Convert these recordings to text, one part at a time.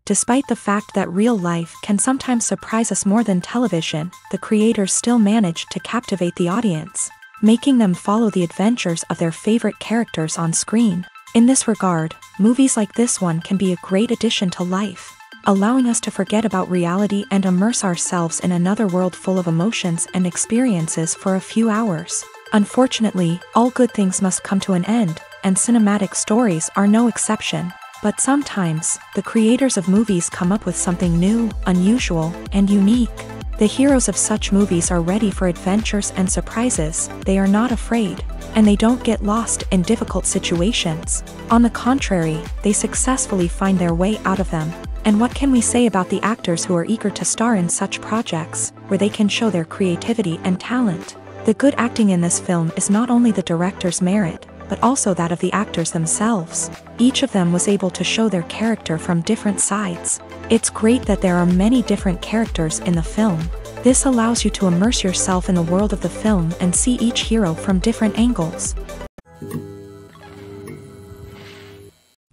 Despite the fact that real life can sometimes surprise us more than television, the creators still manage to captivate the audience, making them follow the adventures of their favorite characters on screen. In this regard, movies like this one can be a great addition to life, allowing us to forget about reality and immerse ourselves in another world full of emotions and experiences for a few hours. Unfortunately, all good things must come to an end, and cinematic stories are no exception. But sometimes, the creators of movies come up with something new, unusual, and unique. The heroes of such movies are ready for adventures and surprises, they are not afraid, and they don't get lost in difficult situations. On the contrary, they successfully find their way out of them. And what can we say about the actors who are eager to star in such projects, where they can show their creativity and talent? The good acting in this film is not only the director's merit, but also that of the actors themselves. Each of them was able to show their character from different sides. It's great that there are many different characters in the film. This allows you to immerse yourself in the world of the film and see each hero from different angles.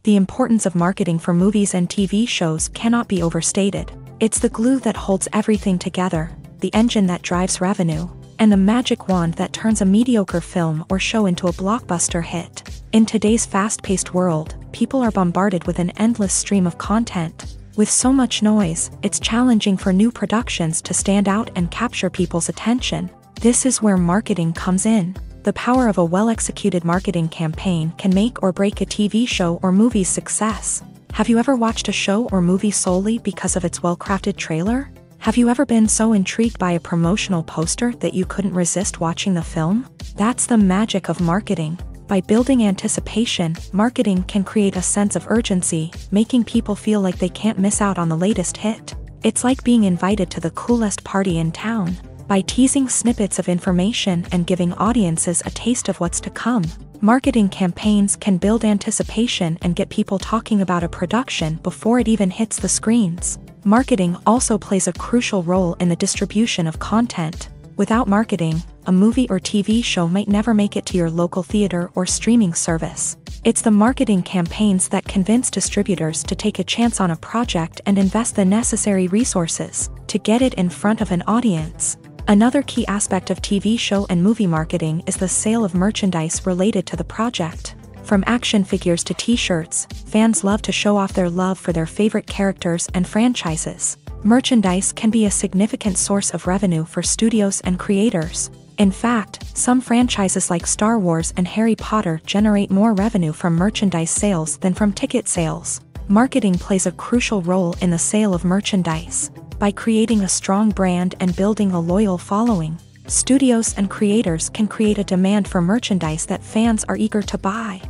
The importance of marketing for movies and TV shows cannot be overstated. It's the glue that holds everything together, the engine that drives revenue, and the magic wand that turns a mediocre film or show into a blockbuster hit. In today's fast-paced world, people are bombarded with an endless stream of content. With so much noise, it's challenging for new productions to stand out and capture people's attention. This is where marketing comes in. The power of a well-executed marketing campaign can make or break a TV show or movie's success. Have you ever watched a show or movie solely because of its well-crafted trailer? Have you ever been so intrigued by a promotional poster that you couldn't resist watching the film? That's the magic of marketing. By building anticipation, marketing can create a sense of urgency, making people feel like they can't miss out on the latest hit. It's like being invited to the coolest party in town. By teasing snippets of information and giving audiences a taste of what's to come, marketing campaigns can build anticipation and get people talking about a production before it even hits the screens. Marketing also plays a crucial role in the distribution of content. Without marketing, a movie or TV show might never make it to your local theater or streaming service. It's the marketing campaigns that convince distributors to take a chance on a project and invest the necessary resources to get it in front of an audience. Another key aspect of TV show and movie marketing is the sale of merchandise related to the project. From action figures to t-shirts, fans love to show off their love for their favorite characters and franchises. Merchandise can be a significant source of revenue for studios and creators. In fact, some franchises like Star Wars and Harry Potter generate more revenue from merchandise sales than from ticket sales. Marketing plays a crucial role in the sale of merchandise. By creating a strong brand and building a loyal following, studios and creators can create a demand for merchandise that fans are eager to buy.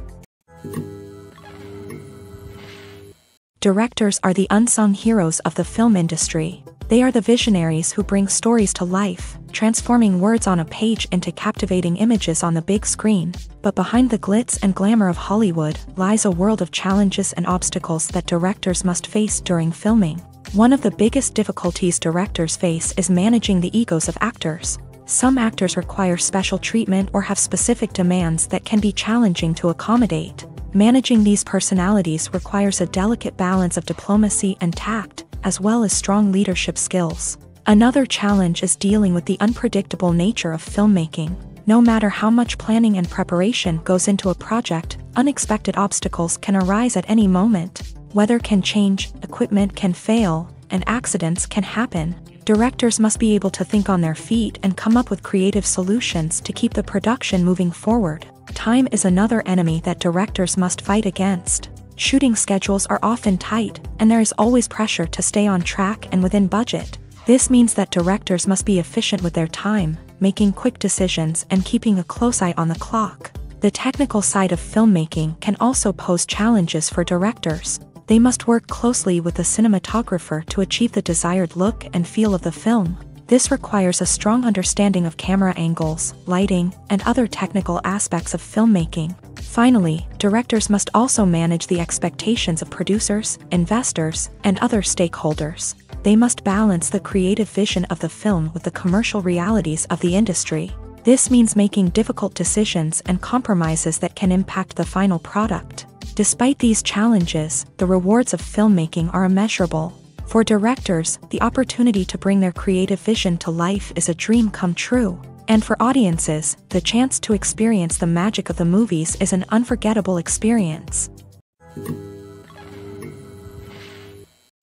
Directors are the unsung heroes of the film industry. They are the visionaries who bring stories to life, transforming words on a page into captivating images on the big screen. But behind the glitz and glamour of Hollywood lies a world of challenges and obstacles that directors must face during filming. One of the biggest difficulties directors face is managing the egos of actors. Some actors require special treatment or have specific demands that can be challenging to accommodate. Managing these personalities requires a delicate balance of diplomacy and tact, as well as strong leadership skills. Another challenge is dealing with the unpredictable nature of filmmaking. No matter how much planning and preparation goes into a project, unexpected obstacles can arise at any moment. Weather can change, equipment can fail, and accidents can happen. Directors must be able to think on their feet and come up with creative solutions to keep the production moving forward. Time is another enemy that directors must fight against. Shooting schedules are often tight, and there is always pressure to stay on track and within budget. This means that directors must be efficient with their time, making quick decisions and keeping a close eye on the clock. The technical side of filmmaking can also pose challenges for directors. They must work closely with the cinematographer to achieve the desired look and feel of the film. This requires a strong understanding of camera angles, lighting, and other technical aspects of filmmaking. Finally, directors must also manage the expectations of producers, investors, and other stakeholders. They must balance the creative vision of the film with the commercial realities of the industry. This means making difficult decisions and compromises that can impact the final product. Despite these challenges, the rewards of filmmaking are immeasurable. For directors, the opportunity to bring their creative vision to life is a dream come true. And for audiences, the chance to experience the magic of the movies is an unforgettable experience.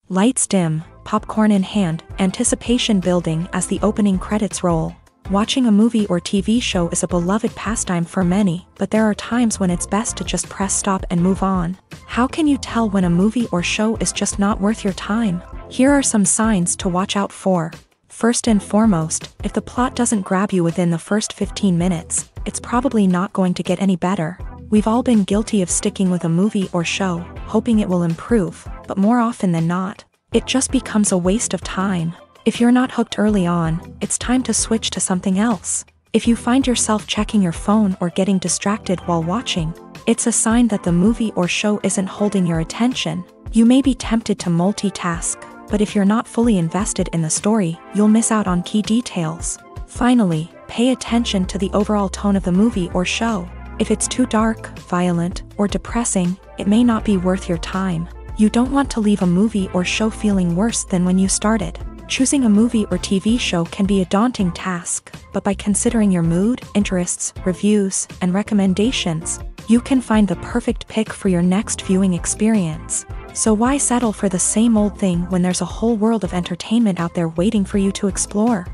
Lights dim, popcorn in hand, anticipation building as the opening credits roll. Watching a movie or TV show is a beloved pastime for many, but there are times when it's best to just press stop and move on. How can you tell when a movie or show is just not worth your time? Here are some signs to watch out for. First and foremost, if the plot doesn't grab you within the first 15 minutes, it's probably not going to get any better. We've all been guilty of sticking with a movie or show, hoping it will improve, but more often than not, it just becomes a waste of time. If you're not hooked early on, it's time to switch to something else. If you find yourself checking your phone or getting distracted while watching, it's a sign that the movie or show isn't holding your attention. You may be tempted to multitask, but if you're not fully invested in the story, you'll miss out on key details. Finally, pay attention to the overall tone of the movie or show. If it's too dark, violent, or depressing, it may not be worth your time. You don't want to leave a movie or show feeling worse than when you started. Choosing a movie or TV show can be a daunting task, but by considering your mood, interests, reviews, and recommendations, you can find the perfect pick for your next viewing experience. So why settle for the same old thing when there's a whole world of entertainment out there waiting for you to explore?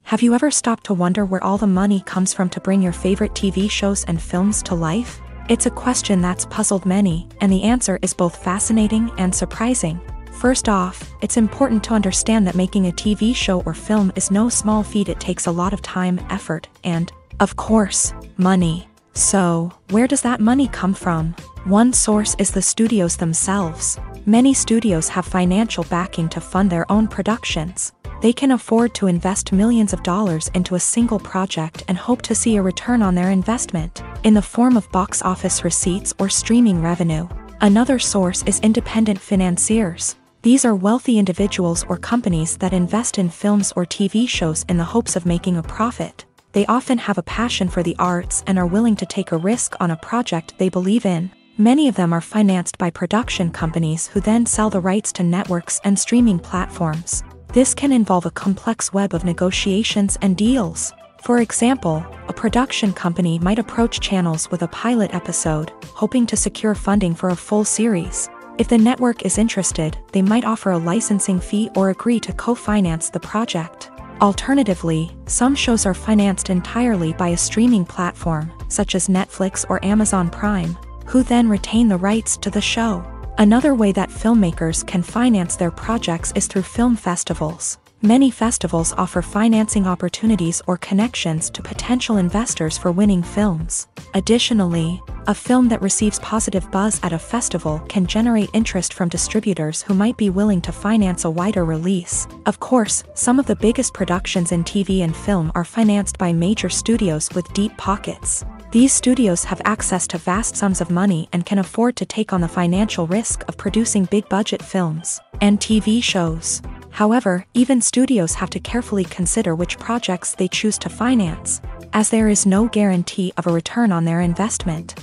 Have you ever stopped to wonder where all the money comes from to bring your favorite TV shows and films to life? It's a question that's puzzled many, and the answer is both fascinating and surprising. First off, it's important to understand that making a TV show or film is no small feat. It takes a lot of time, effort, and, of course, money. So, where does that money come from? One source is the studios themselves. Many studios have financial backing to fund their own productions. They can afford to invest millions of dollars into a single project and hope to see a return on their investment, in the form of box office receipts or streaming revenue. Another source is independent financiers. These are wealthy individuals or companies that invest in films or TV shows in the hopes of making a profit. They often have a passion for the arts and are willing to take a risk on a project they believe in. Many of them are financed by production companies who then sell the rights to networks and streaming platforms. This can involve a complex web of negotiations and deals. For example, a production company might approach channels with a pilot episode, hoping to secure funding for a full series. If the network is interested, they might offer a licensing fee or agree to co-finance the project. Alternatively, some shows are financed entirely by a streaming platform, such as Netflix or Amazon Prime, who then retain the rights to the show. Another way that filmmakers can finance their projects is through film festivals. Many festivals offer financing opportunities or connections to potential investors for winning films. Additionally, a film that receives positive buzz at a festival can generate interest from distributors who might be willing to finance a wider release. Of course, some of the biggest productions in TV and film are financed by major studios with deep pockets. These studios have access to vast sums of money and can afford to take on the financial risk of producing big-budget films and TV shows. However, even studios have to carefully consider which projects they choose to finance, as there is no guarantee of a return on their investment.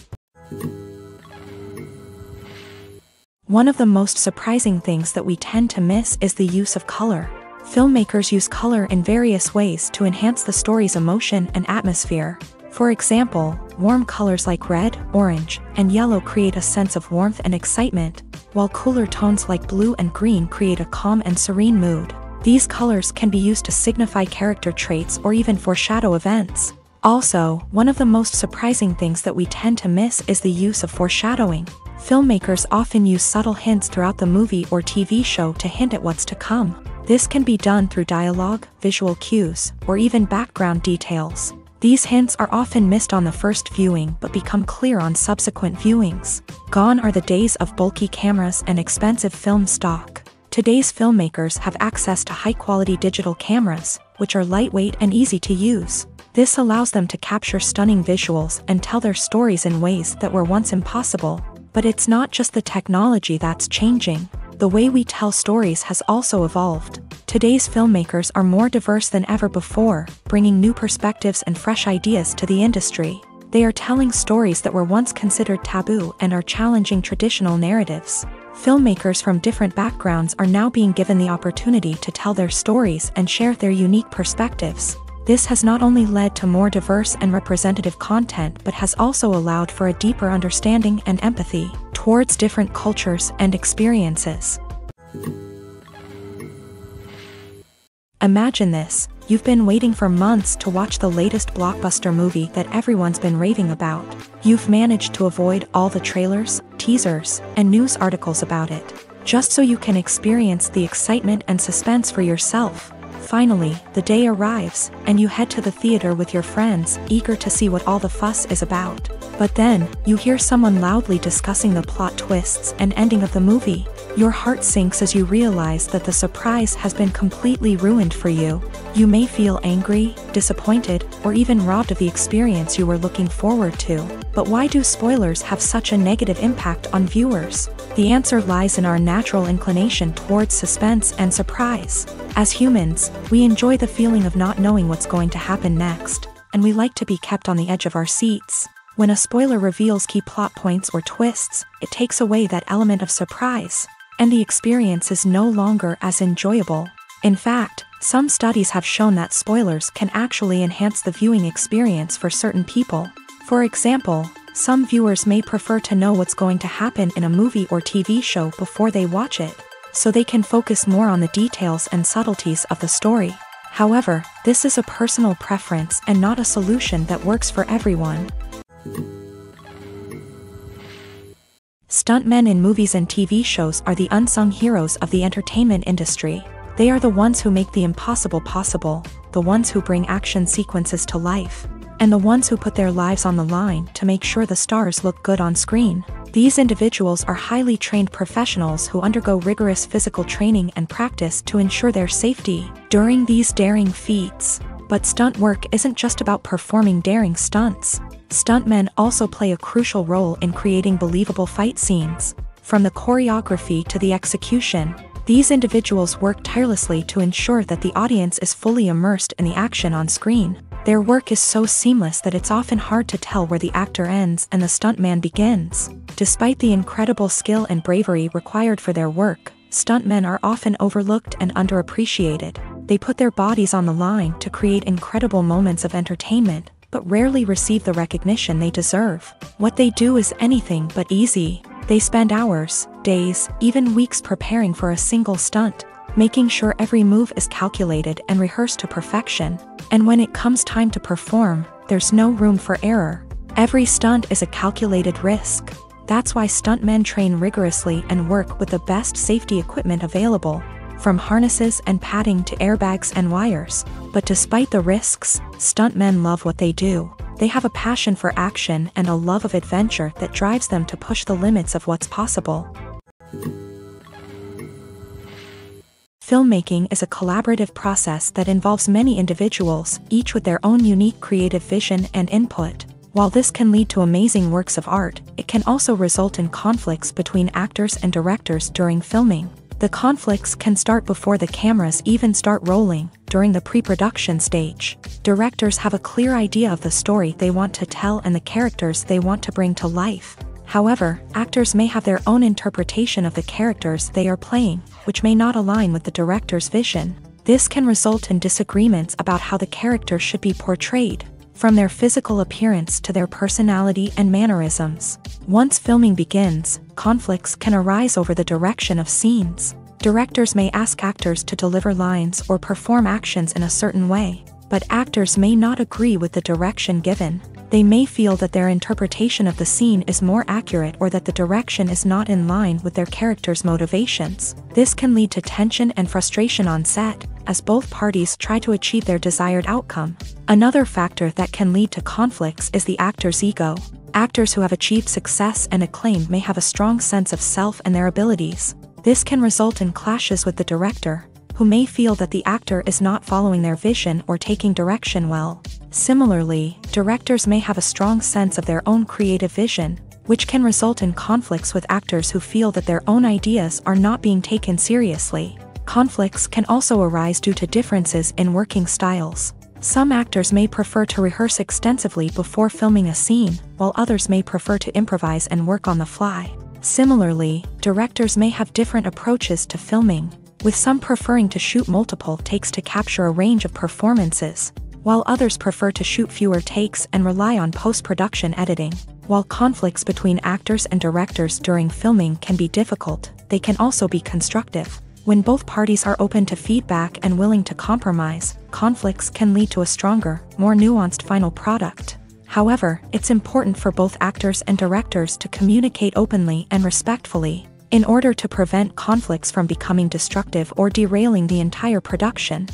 One of the most surprising things that we tend to miss is the use of color. Filmmakers use color in various ways to enhance the story's emotion and atmosphere. For example, warm colors like red, orange, and yellow create a sense of warmth and excitement, while cooler tones like blue and green create a calm and serene mood. These colors can be used to signify character traits or even foreshadow events. Also, one of the most surprising things that we tend to miss is the use of foreshadowing. Filmmakers often use subtle hints throughout the movie or TV show to hint at what's to come. This can be done through dialogue, visual cues, or even background details. These hints are often missed on the first viewing but become clear on subsequent viewings. Gone are the days of bulky cameras and expensive film stock. Today's filmmakers have access to high-quality digital cameras, which are lightweight and easy to use. This allows them to capture stunning visuals and tell their stories in ways that were once impossible. But it's not just the technology that's changing. The way we tell stories has also evolved. Today's filmmakers are more diverse than ever before, bringing new perspectives and fresh ideas to the industry. They are telling stories that were once considered taboo and are challenging traditional narratives. Filmmakers from different backgrounds are now being given the opportunity to tell their stories and share their unique perspectives. This has not only led to more diverse and representative content but has also allowed for a deeper understanding and empathy towards different cultures and experiences. Imagine this: you've been waiting for months to watch the latest blockbuster movie that everyone's been raving about. You've managed to avoid all the trailers, teasers, and news articles about it, just so you can experience the excitement and suspense for yourself. Finally, the day arrives, and you head to the theater with your friends, eager to see what all the fuss is about. But then, you hear someone loudly discussing the plot twists and ending of the movie. Your heart sinks as you realize that the surprise has been completely ruined for you. You may feel angry, disappointed, or even robbed of the experience you were looking forward to. But why do spoilers have such a negative impact on viewers? The answer lies in our natural inclination towards suspense and surprise. As humans, we enjoy the feeling of not knowing what's going to happen next, and we like to be kept on the edge of our seats. When a spoiler reveals key plot points or twists, it takes away that element of surprise, and the experience is no longer as enjoyable. In fact, some studies have shown that spoilers can actually enhance the viewing experience for certain people. For example, some viewers may prefer to know what's going to happen in a movie or TV show before they watch it, so they can focus more on the details and subtleties of the story. However, this is a personal preference and not a solution that works for everyone. Stuntmen in movies and TV shows are the unsung heroes of the entertainment industry. They are the ones who make the impossible possible, the ones who bring action sequences to life, and the ones who put their lives on the line to make sure the stars look good on screen. These individuals are highly trained professionals who undergo rigorous physical training and practice to ensure their safety during these daring feats. But stunt work isn't just about performing daring stunts. Stuntmen also play a crucial role in creating believable fight scenes. From the choreography to the execution, these individuals work tirelessly to ensure that the audience is fully immersed in the action on screen. Their work is so seamless that it's often hard to tell where the actor ends and the stuntman begins. Despite the incredible skill and bravery required for their work, stuntmen are often overlooked and underappreciated. They put their bodies on the line to create incredible moments of entertainment, but rarely receive the recognition they deserve. What they do is anything but easy. They spend hours, days, even weeks preparing for a single stunt, making sure every move is calculated and rehearsed to perfection. And when it comes time to perform, there's no room for error. Every stunt is a calculated risk. That's why stuntmen train rigorously and work with the best safety equipment available, from harnesses and padding to airbags and wires. But despite the risks, stuntmen love what they do. They have a passion for action and a love of adventure that drives them to push the limits of what's possible. Filmmaking is a collaborative process that involves many individuals, each with their own unique creative vision and input. While this can lead to amazing works of art, it can also result in conflicts between actors and directors during filming. The conflicts can start before the cameras even start rolling, during the pre-production stage. Directors have a clear idea of the story they want to tell and the characters they want to bring to life. However, actors may have their own interpretation of the characters they are playing, which may not align with the director's vision. This can result in disagreements about how the character should be portrayed, from their physical appearance to their personality and mannerisms. Once filming begins, conflicts can arise over the direction of scenes. Directors may ask actors to deliver lines or perform actions in a certain way, but actors may not agree with the direction given. They may feel that their interpretation of the scene is more accurate or that the direction is not in line with their character's motivations. This can lead to tension and frustration on set, as both parties try to achieve their desired outcome. Another factor that can lead to conflicts is the actor's ego. Actors who have achieved success and acclaim may have a strong sense of self and their abilities. This can result in clashes with the director, who may feel that the actor is not following their vision or taking direction well. Similarly, directors may have a strong sense of their own creative vision, which can result in conflicts with actors who feel that their own ideas are not being taken seriously. Conflicts can also arise due to differences in working styles. Some actors may prefer to rehearse extensively before filming a scene, while others may prefer to improvise and work on the fly. Similarly, directors may have different approaches to filming, with some preferring to shoot multiple takes to capture a range of performances, while others prefer to shoot fewer takes and rely on post-production editing. While conflicts between actors and directors during filming can be difficult, they can also be constructive. When both parties are open to feedback and willing to compromise, conflicts can lead to a stronger, more nuanced final product. However, it's important for both actors and directors to communicate openly and respectfully, in order to prevent conflicts from becoming destructive or derailing the entire production.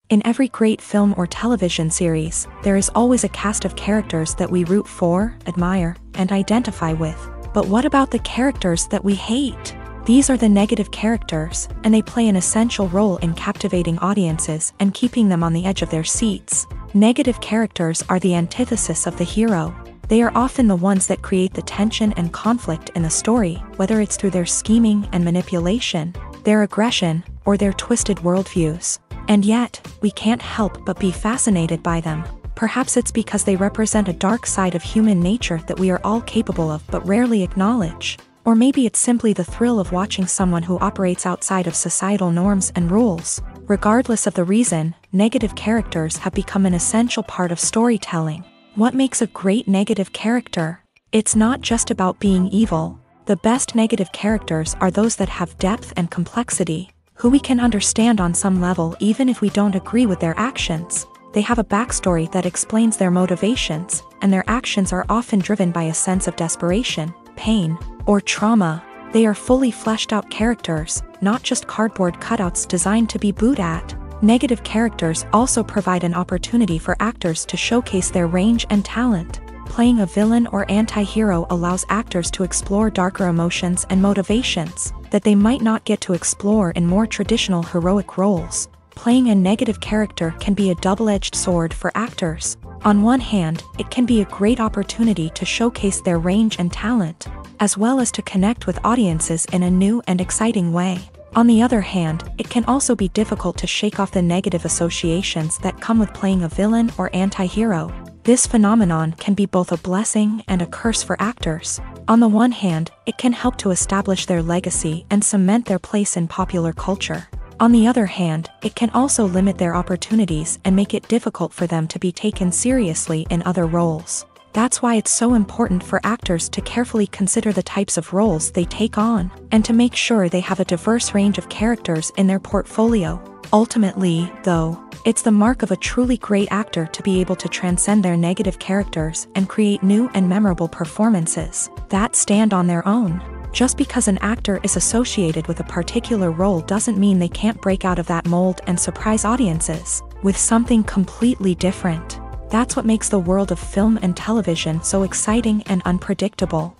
In every great film or television series, there is always a cast of characters that we root for, admire, and identify with. But what about the characters that we hate? These are the negative characters, and they play an essential role in captivating audiences and keeping them on the edge of their seats. Negative characters are the antithesis of the hero. They are often the ones that create the tension and conflict in the story, whether it's through their scheming and manipulation, their aggression, or their twisted worldviews. And yet, we can't help but be fascinated by them. Perhaps it's because they represent a dark side of human nature that we are all capable of but rarely acknowledge. Or maybe it's simply the thrill of watching someone who operates outside of societal norms and rules. Regardless of the reason, negative characters have become an essential part of storytelling. What makes a great negative character? It's not just about being evil. The best negative characters are those that have depth and complexity, who we can understand on some level even if we don't agree with their actions. They have a backstory that explains their motivations, and their actions are often driven by a sense of desperation, pain, or trauma. They are fully fleshed out characters, not just cardboard cutouts designed to be booed at. Negative characters also provide an opportunity for actors to showcase their range and talent. Playing a villain or anti-hero allows actors to explore darker emotions and motivations that they might not get to explore in more traditional heroic roles. Playing a negative character can be a double-edged sword for actors. On one hand, it can be a great opportunity to showcase their range and talent, as well as to connect with audiences in a new and exciting way. On the other hand, it can also be difficult to shake off the negative associations that come with playing a villain or anti-hero. This phenomenon can be both a blessing and a curse for actors. On the one hand, it can help to establish their legacy and cement their place in popular culture. On the other hand, it can also limit their opportunities and make it difficult for them to be taken seriously in other roles. That's why it's so important for actors to carefully consider the types of roles they take on, and to make sure they have a diverse range of characters in their portfolio. Ultimately, though, it's the mark of a truly great actor to be able to transcend their negative characters and create new and memorable performances that stand on their own. Just because an actor is associated with a particular role doesn't mean they can't break out of that mold and surprise audiences with something completely different. That's what makes the world of film and television so exciting and unpredictable.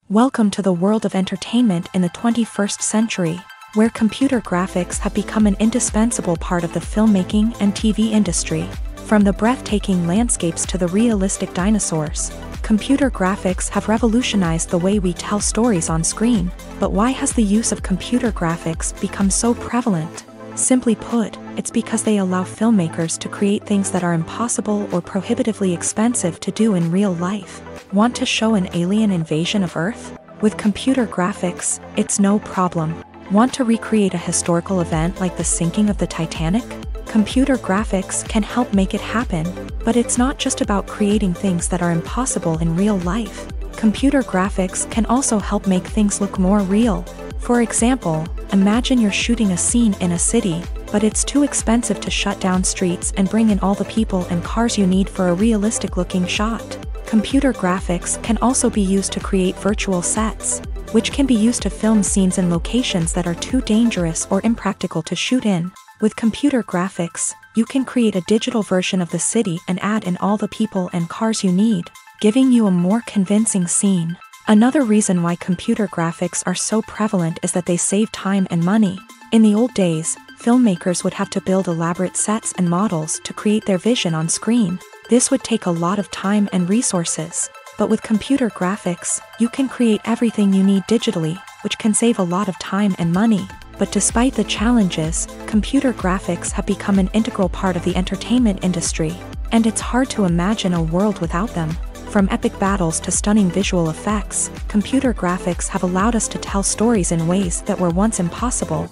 Welcome to the world of entertainment in the 21st century, where computer graphics have become an indispensable part of the filmmaking and TV industry. From the breathtaking landscapes to the realistic dinosaurs, computer graphics have revolutionized the way we tell stories on screen. But why has the use of computer graphics become so prevalent? Simply put, it's because they allow filmmakers to create things that are impossible or prohibitively expensive to do in real life. Want to show an alien invasion of Earth? With computer graphics, it's no problem. Want to recreate a historical event like the sinking of the Titanic? Computer graphics can help make it happen. But it's not just about creating things that are impossible in real life. Computer graphics can also help make things look more real. For example, imagine you're shooting a scene in a city, but it's too expensive to shut down streets and bring in all the people and cars you need for a realistic-looking shot. Computer graphics can also be used to create virtual sets, which can be used to film scenes in locations that are too dangerous or impractical to shoot in. With computer graphics, you can create a digital version of the city and add in all the people and cars you need, giving you a more convincing scene. Another reason why computer graphics are so prevalent is that they save time and money. In the old days, filmmakers would have to build elaborate sets and models to create their vision on screen. This would take a lot of time and resources. But with computer graphics, you can create everything you need digitally, which can save a lot of time and money. But despite the challenges, computer graphics have become an integral part of the entertainment industry, and it's hard to imagine a world without them. From epic battles to stunning visual effects, computer graphics have allowed us to tell stories in ways that were once impossible.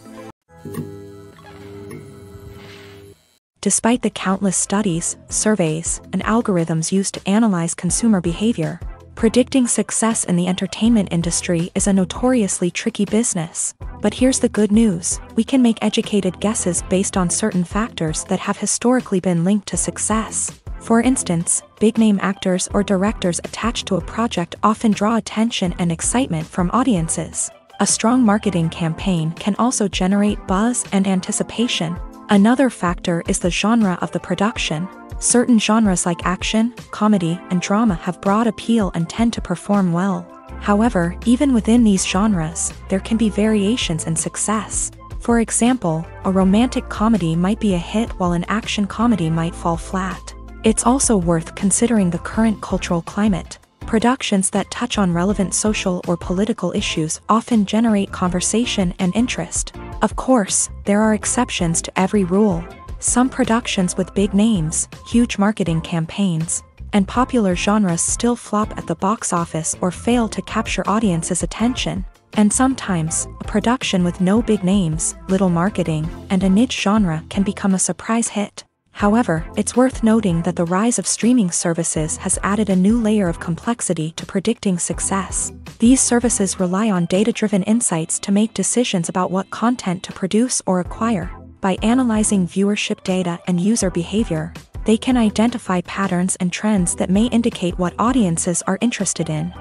Despite the countless studies, surveys, and algorithms used to analyze consumer behavior, predicting success in the entertainment industry is a notoriously tricky business. But here's the good news: we can make educated guesses based on certain factors that have historically been linked to success. For instance, big-name actors or directors attached to a project often draw attention and excitement from audiences. A strong marketing campaign can also generate buzz and anticipation. Another factor is the genre of the production. Certain genres like action, comedy, and drama have broad appeal and tend to perform well. However, even within these genres, there can be variations in success. For example, a romantic comedy might be a hit while an action comedy might fall flat. It's also worth considering the current cultural climate. Productions that touch on relevant social or political issues often generate conversation and interest. Of course, there are exceptions to every rule. Some productions with big names, huge marketing campaigns, and popular genres still flop at the box office or fail to capture audiences' attention. And sometimes, a production with no big names, little marketing, and a niche genre can become a surprise hit. However, it's worth noting that the rise of streaming services has added a new layer of complexity to predicting success. These services rely on data-driven insights to make decisions about what content to produce or acquire. By analyzing viewership data and user behavior, they can identify patterns and trends that may indicate what audiences are interested in.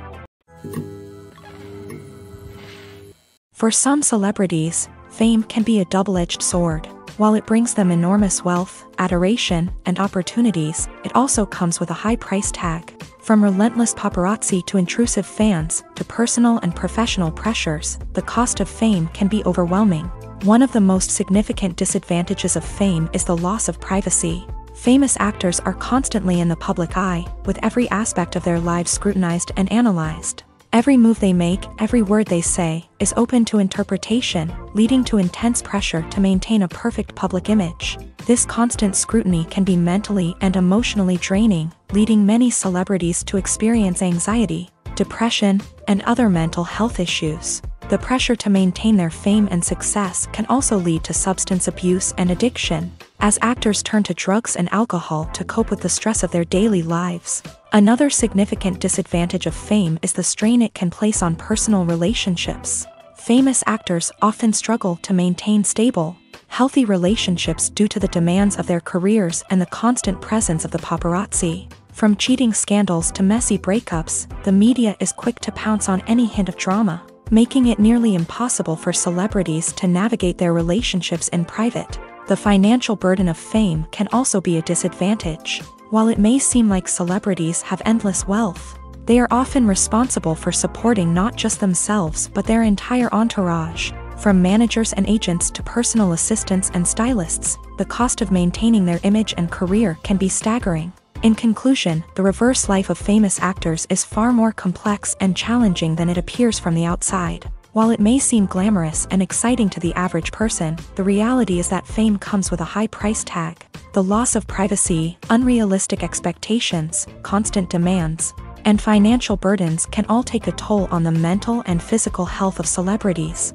For some celebrities, fame can be a double-edged sword. While it brings them enormous wealth, adoration, and opportunities, it also comes with a high price tag. From relentless paparazzi to intrusive fans, to personal and professional pressures, the cost of fame can be overwhelming. One of the most significant disadvantages of fame is the loss of privacy. Famous actors are constantly in the public eye, with every aspect of their lives scrutinized and analyzed. Every move they make, every word they say, is open to interpretation, leading to intense pressure to maintain a perfect public image. This constant scrutiny can be mentally and emotionally draining, leading many celebrities to experience anxiety, depression, and other mental health issues. The pressure to maintain their fame and success can also lead to substance abuse and addiction, as actors turn to drugs and alcohol to cope with the stress of their daily lives. Another significant disadvantage of fame is the strain it can place on personal relationships. Famous actors often struggle to maintain stable, healthy relationships due to the demands of their careers and the constant presence of the paparazzi. From cheating scandals to messy breakups, the media is quick to pounce on any hint of drama, making it nearly impossible for celebrities to navigate their relationships in private. The financial burden of fame can also be a disadvantage. While it may seem like celebrities have endless wealth, they are often responsible for supporting not just themselves but their entire entourage. From managers and agents to personal assistants and stylists, the cost of maintaining their image and career can be staggering. In conclusion, the reverse life of famous actors is far more complex and challenging than it appears from the outside. While it may seem glamorous and exciting to the average person, the reality is that fame comes with a high price tag. The loss of privacy, unrealistic expectations, constant demands, and financial burdens can all take a toll on the mental and physical health of celebrities.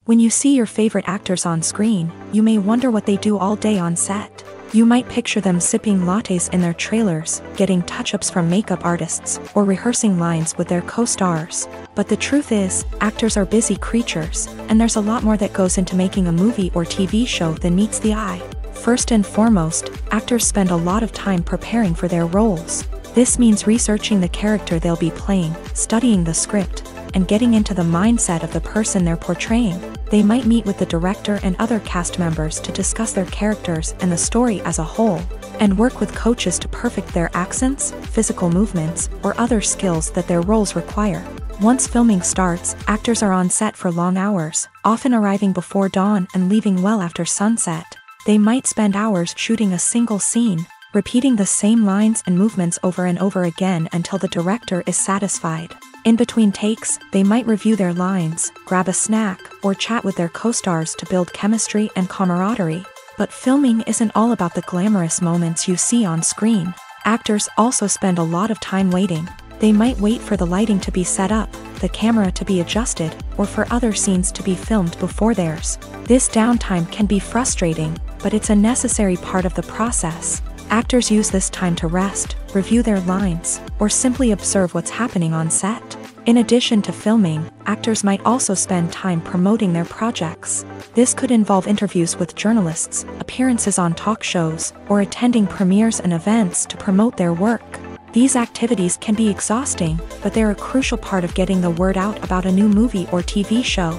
When you see your favorite actors on screen, you may wonder what they do all day on set. You might picture them sipping lattes in their trailers, getting touch-ups from makeup artists, or rehearsing lines with their co-stars. But the truth is, actors are busy creatures, and there's a lot more that goes into making a movie or TV show than meets the eye. First and foremost, actors spend a lot of time preparing for their roles. This means researching the character they'll be playing, studying the script, and getting into the mindset of the person they're portraying. They might meet with the director and other cast members to discuss their characters and the story as a whole, and work with coaches to perfect their accents, physical movements, or other skills that their roles require. Once filming starts, actors are on set for long hours, often arriving before dawn and leaving well after sunset. They might spend hours shooting a single scene, repeating the same lines and movements over and over again until the director is satisfied. In between takes, they might review their lines, grab a snack, or chat with their co-stars to build chemistry and camaraderie. But filming isn't all about the glamorous moments you see on screen. Actors also spend a lot of time waiting. They might wait for the lighting to be set up, the camera to be adjusted, or for other scenes to be filmed before theirs. This downtime can be frustrating, but it's a necessary part of the process. Actors use this time to rest, review their lines, or simply observe what's happening on set. In addition to filming, actors might also spend time promoting their projects. This could involve interviews with journalists, appearances on talk shows, or attending premieres and events to promote their work. These activities can be exhausting, but they're a crucial part of getting the word out about a new movie or TV show.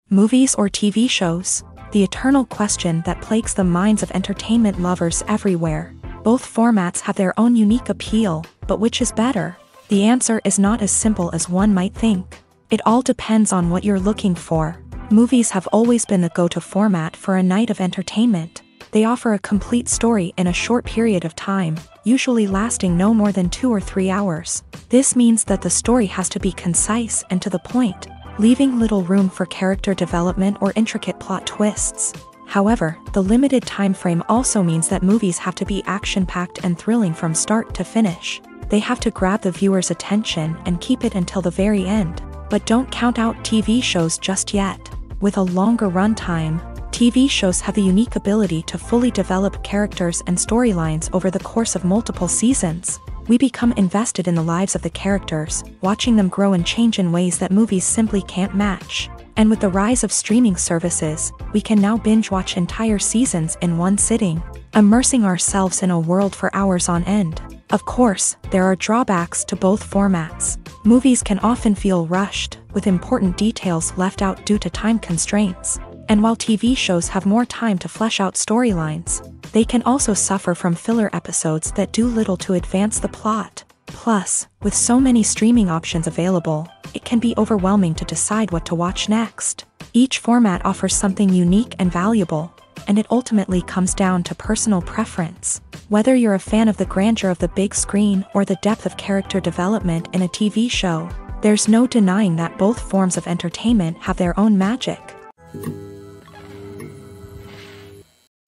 Movies or TV shows? The eternal question that plagues the minds of entertainment lovers everywhere. Both formats have their own unique appeal, but which is better? The answer is not as simple as one might think. It all depends on what you're looking for. Movies have always been the go-to format for a night of entertainment. They offer a complete story in a short period of time, usually lasting no more than 2 or 3 hours. This means that the story has to be concise and to the point, leaving little room for character development or intricate plot twists. However, the limited time frame also means that movies have to be action-packed and thrilling from start to finish. They have to grab the viewer's attention and keep it until the very end. But don't count out TV shows just yet. With a longer runtime, TV shows have the unique ability to fully develop characters and storylines over the course of multiple seasons. We become invested in the lives of the characters, watching them grow and change in ways that movies simply can't match. And with the rise of streaming services, we can now binge-watch entire seasons in one sitting, immersing ourselves in a world for hours on end. Of course, there are drawbacks to both formats. Movies can often feel rushed, with important details left out due to time constraints. And while TV shows have more time to flesh out storylines, they can also suffer from filler episodes that do little to advance the plot. Plus, with so many streaming options available, it can be overwhelming to decide what to watch next. Each format offers something unique and valuable, and it ultimately comes down to personal preference. Whether you're a fan of the grandeur of the big screen or the depth of character development in a TV show, there's no denying that both forms of entertainment have their own magic.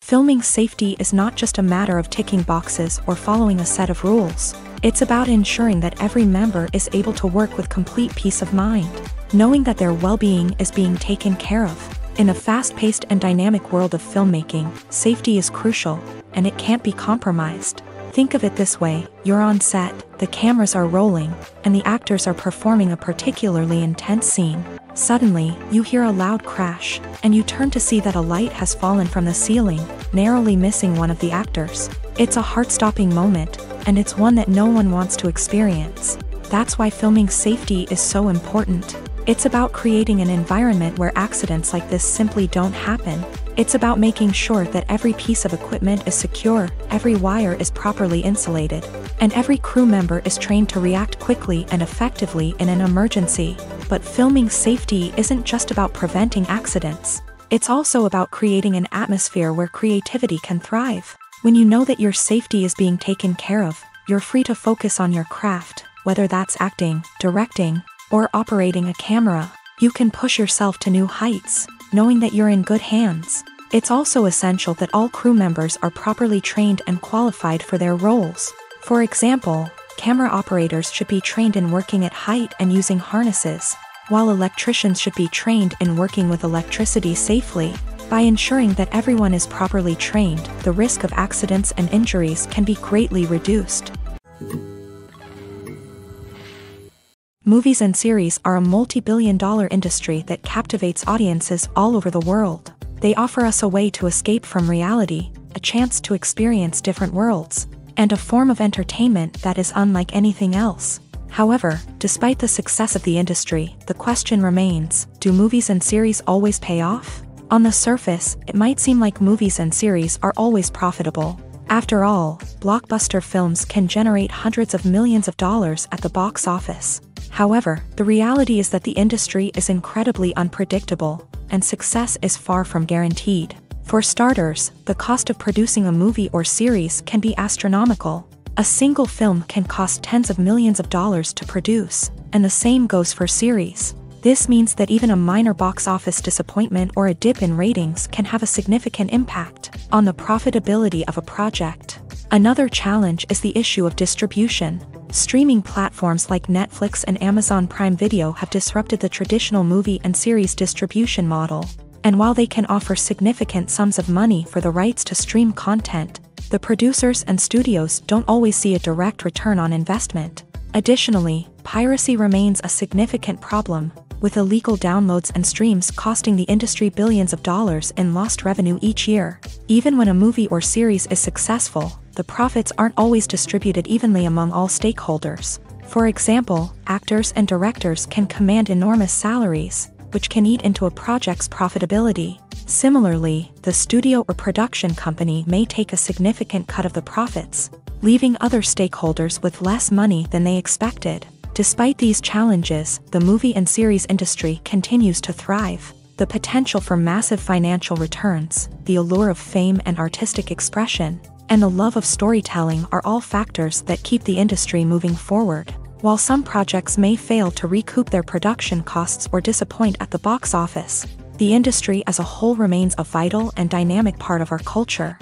Filming safety is not just a matter of ticking boxes or following a set of rules. It's about ensuring that every member is able to work with complete peace of mind, knowing that their well-being is being taken care of. In a fast-paced and dynamic world of filmmaking, safety is crucial, and it can't be compromised. Think of it this way: you're on set, the cameras are rolling, and the actors are performing a particularly intense scene. Suddenly, you hear a loud crash, and you turn to see that a light has fallen from the ceiling, narrowly missing one of the actors. It's a heart-stopping moment, and it's one that no one wants to experience. That's why filming safety is so important. It's about creating an environment where accidents like this simply don't happen. It's about making sure that every piece of equipment is secure, every wire is properly insulated, and every crew member is trained to react quickly and effectively in an emergency. But filming safety isn't just about preventing accidents. It's also about creating an atmosphere where creativity can thrive. When you know that your safety is being taken care of, you're free to focus on your craft, whether that's acting, directing, or operating a camera. You can push yourself to new heights, knowing that you're in good hands. It's also essential that all crew members are properly trained and qualified for their roles. For example, camera operators should be trained in working at height and using harnesses, while electricians should be trained in working with electricity safely. By ensuring that everyone is properly trained, the risk of accidents and injuries can be greatly reduced. Movies and series are a multi-billion-dollar industry that captivates audiences all over the world. They offer us a way to escape from reality, a chance to experience different worlds, and a form of entertainment that is unlike anything else. However, despite the success of the industry, the question remains: do movies and series always pay off? On the surface, it might seem like movies and series are always profitable. After all, blockbuster films can generate hundreds of millions of dollars at the box office. However, the reality is that the industry is incredibly unpredictable, and success is far from guaranteed. For starters, the cost of producing a movie or series can be astronomical. A single film can cost tens of millions of dollars to produce, and the same goes for series. This means that even a minor box office disappointment or a dip in ratings can have a significant impact on the profitability of a project. Another challenge is the issue of distribution. Streaming platforms like Netflix and Amazon Prime Video have disrupted the traditional movie and series distribution model. And while they can offer significant sums of money for the rights to stream content, the producers and studios don't always see a direct return on investment. Additionally, piracy remains a significant problem, with illegal downloads and streams costing the industry billions of dollars in lost revenue each year. Even when a movie or series is successful, the profits aren't always distributed evenly among all stakeholders. For example, actors and directors can command enormous salaries, which can eat into a project's profitability. Similarly, the studio or production company may take a significant cut of the profits, leaving other stakeholders with less money than they expected. Despite these challenges, the movie and series industry continues to thrive. The potential for massive financial returns, the allure of fame and artistic expression, and the love of storytelling are all factors that keep the industry moving forward. While some projects may fail to recoup their production costs or disappoint at the box office, the industry as a whole remains a vital and dynamic part of our culture.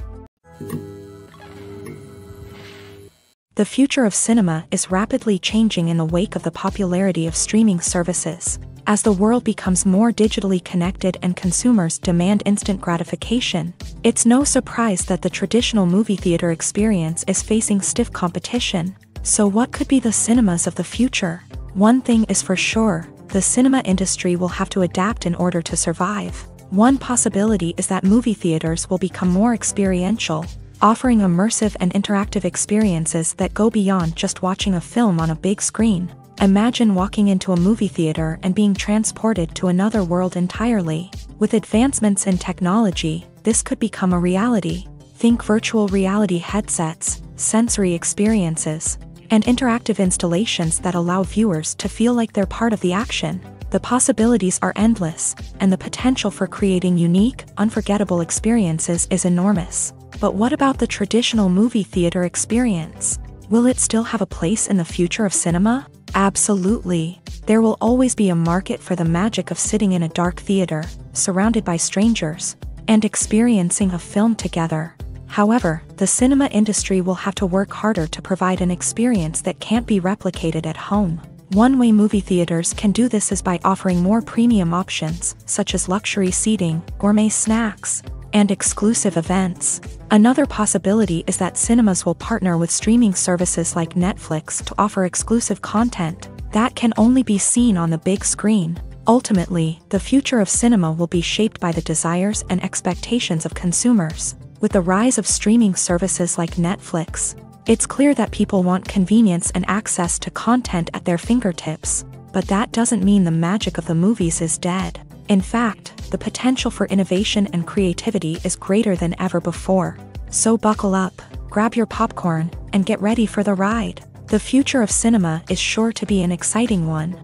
The future of cinema is rapidly changing in the wake of the popularity of streaming services. As the world becomes more digitally connected and consumers demand instant gratification, it's no surprise that the traditional movie theater experience is facing stiff competition. So what could be the cinemas of the future? One thing is for sure, the cinema industry will have to adapt in order to survive. One possibility is that movie theaters will become more experiential, offering immersive and interactive experiences that go beyond just watching a film on a big screen. Imagine walking into a movie theater and being transported to another world entirely. With advancements in technology, this could become a reality. Think virtual reality headsets, sensory experiences, and interactive installations that allow viewers to feel like they're part of the action. The possibilities are endless, and the potential for creating unique, unforgettable experiences is enormous. But what about the traditional movie theater experience? Will it still have a place in the future of cinema? Absolutely. There will always be a market for the magic of sitting in a dark theater, surrounded by strangers, and experiencing a film together. However, the cinema industry will have to work harder to provide an experience that can't be replicated at home. One way movie theaters can do this is by offering more premium options, such as luxury seating, gourmet snacks, and exclusive events. Another possibility is that cinemas will partner with streaming services like Netflix to offer exclusive content that can only be seen on the big screen. Ultimately, the future of cinema will be shaped by the desires and expectations of consumers. With the rise of streaming services like Netflix, it's clear that people want convenience and access to content at their fingertips. But that doesn't mean the magic of the movies is dead. In fact, the potential for innovation and creativity is greater than ever before. So buckle up, grab your popcorn, and get ready for the ride. The future of cinema is sure to be an exciting one.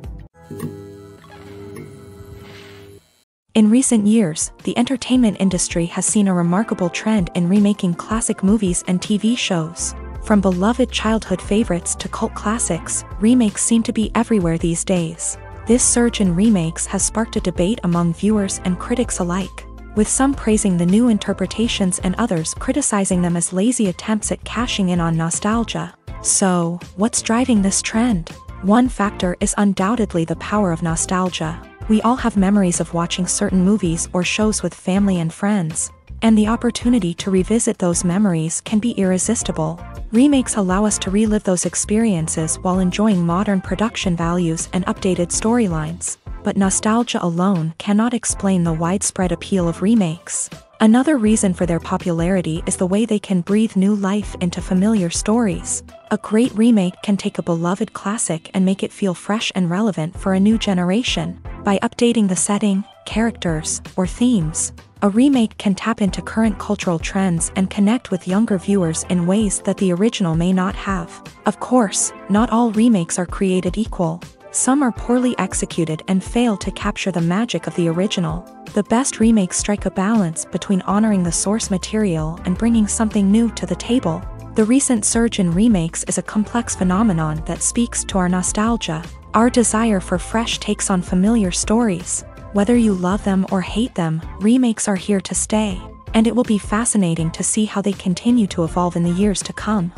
In recent years, the entertainment industry has seen a remarkable trend in remaking classic movies and TV shows. From beloved childhood favorites to cult classics, remakes seem to be everywhere these days. This surge in remakes has sparked a debate among viewers and critics alike, with some praising the new interpretations and others criticizing them as lazy attempts at cashing in on nostalgia. So, what's driving this trend? One factor is undoubtedly the power of nostalgia. We all have memories of watching certain movies or shows with family and friends, and the opportunity to revisit those memories can be irresistible. Remakes allow us to relive those experiences while enjoying modern production values and updated storylines. But nostalgia alone cannot explain the widespread appeal of remakes. Another reason for their popularity is the way they can breathe new life into familiar stories. A great remake can take a beloved classic and make it feel fresh and relevant for a new generation. By updating the setting, characters, or themes, a remake can tap into current cultural trends and connect with younger viewers in ways that the original may not have. Of course, not all remakes are created equal. Some are poorly executed and fail to capture the magic of the original. The best remakes strike a balance between honoring the source material and bringing something new to the table. The recent surge in remakes is a complex phenomenon that speaks to our nostalgia, our desire for fresh takes on familiar stories. Whether you love them or hate them, remakes are here to stay, and it will be fascinating to see how they continue to evolve in the years to come.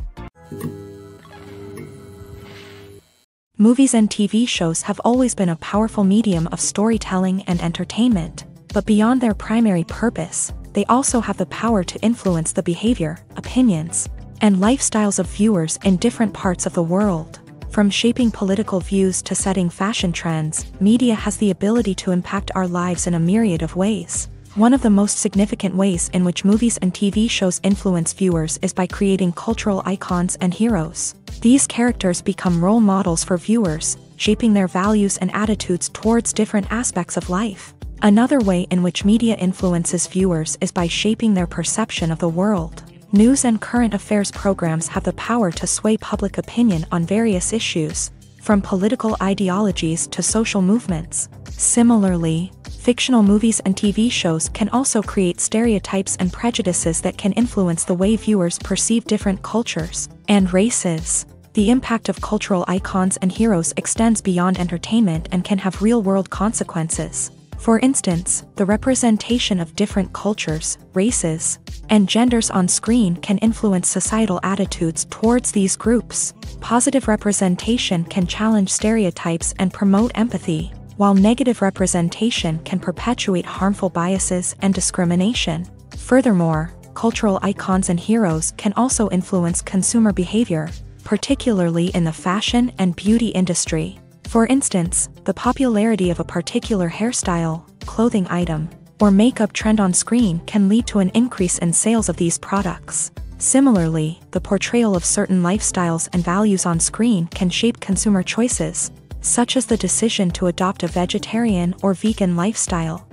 Movies and TV shows have always been a powerful medium of storytelling and entertainment, but beyond their primary purpose, they also have the power to influence the behavior, opinions, and lifestyles of viewers in different parts of the world. From shaping political views to setting fashion trends, media has the ability to impact our lives in a myriad of ways. One of the most significant ways in which movies and TV shows influence viewers is by creating cultural icons and heroes. These characters become role models for viewers, shaping their values and attitudes towards different aspects of life. Another way in which media influences viewers is by shaping their perception of the world. News and current affairs programs have the power to sway public opinion on various issues, from political ideologies to social movements. Similarly, fictional movies and TV shows can also create stereotypes and prejudices that can influence the way viewers perceive different cultures and races. The impact of cultural icons and heroes extends beyond entertainment and can have real-world consequences. For instance, the representation of different cultures, races, and genders on screen can influence societal attitudes towards these groups. Positive representation can challenge stereotypes and promote empathy, while negative representation can perpetuate harmful biases and discrimination. Furthermore, cultural icons and heroes can also influence consumer behavior, particularly in the fashion and beauty industry. For instance, the popularity of a particular hairstyle, clothing item, or makeup trend on screen can lead to an increase in sales of these products. Similarly, the portrayal of certain lifestyles and values on screen can shape consumer choices, such as the decision to adopt a vegetarian or vegan lifestyle.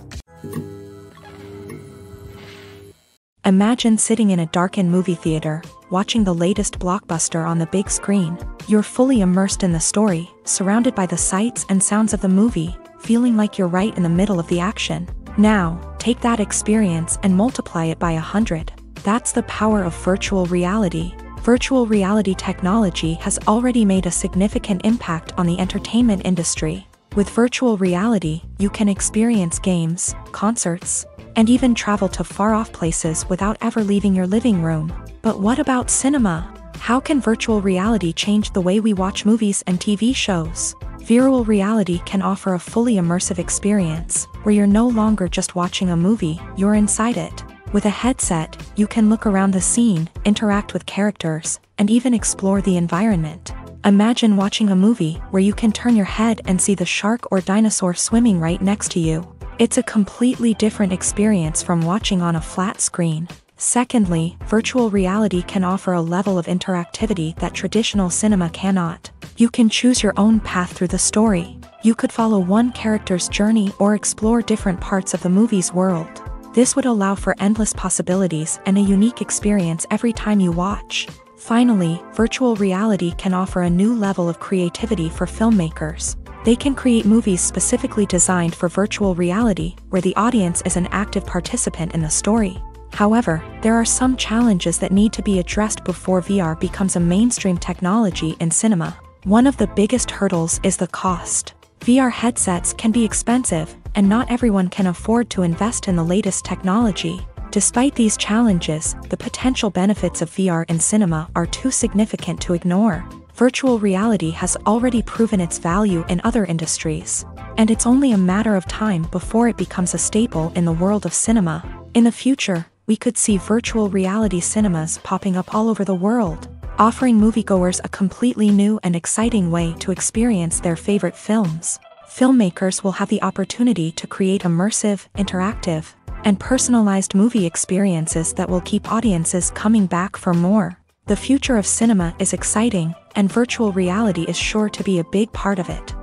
Imagine sitting in a darkened movie theater, watching the latest blockbuster on the big screen. You're fully immersed in the story, surrounded by the sights and sounds of the movie, feeling like you're right in the middle of the action. Now, take that experience and multiply it by 100. That's the power of virtual reality. Virtual reality technology has already made a significant impact on the entertainment industry. With virtual reality, you can experience games, concerts, and even travel to far-off places without ever leaving your living room. But what about cinema? How can virtual reality change the way we watch movies and TV shows? Virtual reality can offer a fully immersive experience, where you're no longer just watching a movie, you're inside it. With a headset, you can look around the scene, interact with characters, and even explore the environment. Imagine watching a movie where you can turn your head and see the shark or dinosaur swimming right next to you. It's a completely different experience from watching on a flat screen. Secondly, virtual reality can offer a level of interactivity that traditional cinema cannot. You can choose your own path through the story. You could follow one character's journey or explore different parts of the movie's world. This would allow for endless possibilities and a unique experience every time you watch. Finally, virtual reality can offer a new level of creativity for filmmakers. They can create movies specifically designed for virtual reality, where the audience is an active participant in the story. However, there are some challenges that need to be addressed before VR becomes a mainstream technology in cinema. One of the biggest hurdles is the cost. VR headsets can be expensive, and not everyone can afford to invest in the latest technology. Despite these challenges, the potential benefits of VR in cinema are too significant to ignore. Virtual reality has already proven its value in other industries, and it's only a matter of time before it becomes a staple in the world of cinema. In the future, we could see virtual reality cinemas popping up all over the world, offering moviegoers a completely new and exciting way to experience their favorite films. Filmmakers will have the opportunity to create immersive, interactive, and personalized movie experiences that will keep audiences coming back for more. The future of cinema is exciting, and virtual reality is sure to be a big part of it.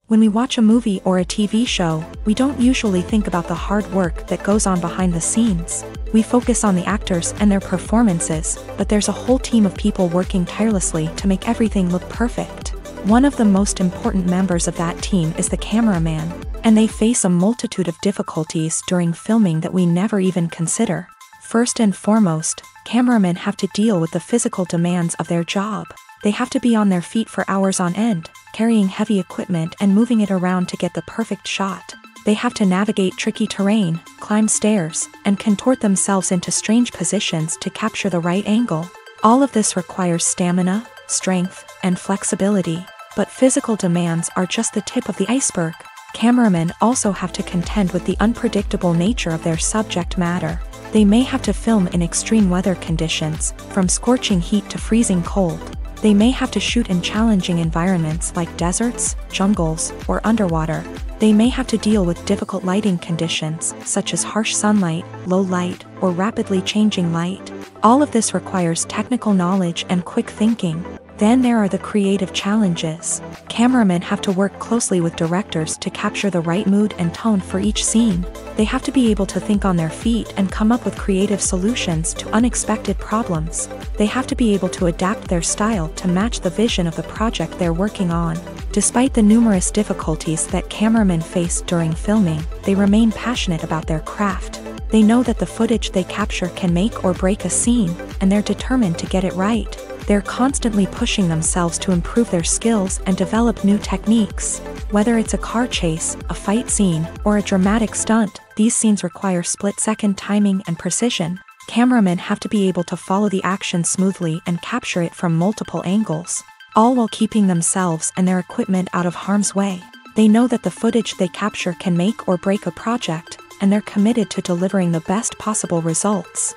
When we watch a movie or a TV show, we don't usually think about the hard work that goes on behind the scenes. We focus on the actors and their performances, but there's a whole team of people working tirelessly to make everything look perfect. One of the most important members of that team is the cameraman, and they face a multitude of difficulties during filming that we never even consider. First and foremost, cameramen have to deal with the physical demands of their job. They have to be on their feet for hours on end, carrying heavy equipment and moving it around to get the perfect shot. They have to navigate tricky terrain, climb stairs, and contort themselves into strange positions to capture the right angle. All of this requires stamina, strength, and flexibility. But physical demands are just the tip of the iceberg. Cameramen also have to contend with the unpredictable nature of their subject matter. They may have to film in extreme weather conditions, from scorching heat to freezing cold. They may have to shoot in challenging environments like deserts, jungles, or underwater. They may have to deal with difficult lighting conditions, such as harsh sunlight, low light, or rapidly changing light. All of this requires technical knowledge and quick thinking. Then there are the creative challenges. Cameramen have to work closely with directors to capture the right mood and tone for each scene. They have to be able to think on their feet and come up with creative solutions to unexpected problems. They have to be able to adapt their style to match the vision of the project they're working on. Despite the numerous difficulties that cameramen face during filming, they remain passionate about their craft. They know that the footage they capture can make or break a scene, and they're determined to get it right. They're constantly pushing themselves to improve their skills and develop new techniques. Whether it's a car chase, a fight scene, or a dramatic stunt, these scenes require split-second timing and precision. Cameramen have to be able to follow the action smoothly and capture it from multiple angles, all while keeping themselves and their equipment out of harm's way. They know that the footage they capture can make or break a project, and they're committed to delivering the best possible results.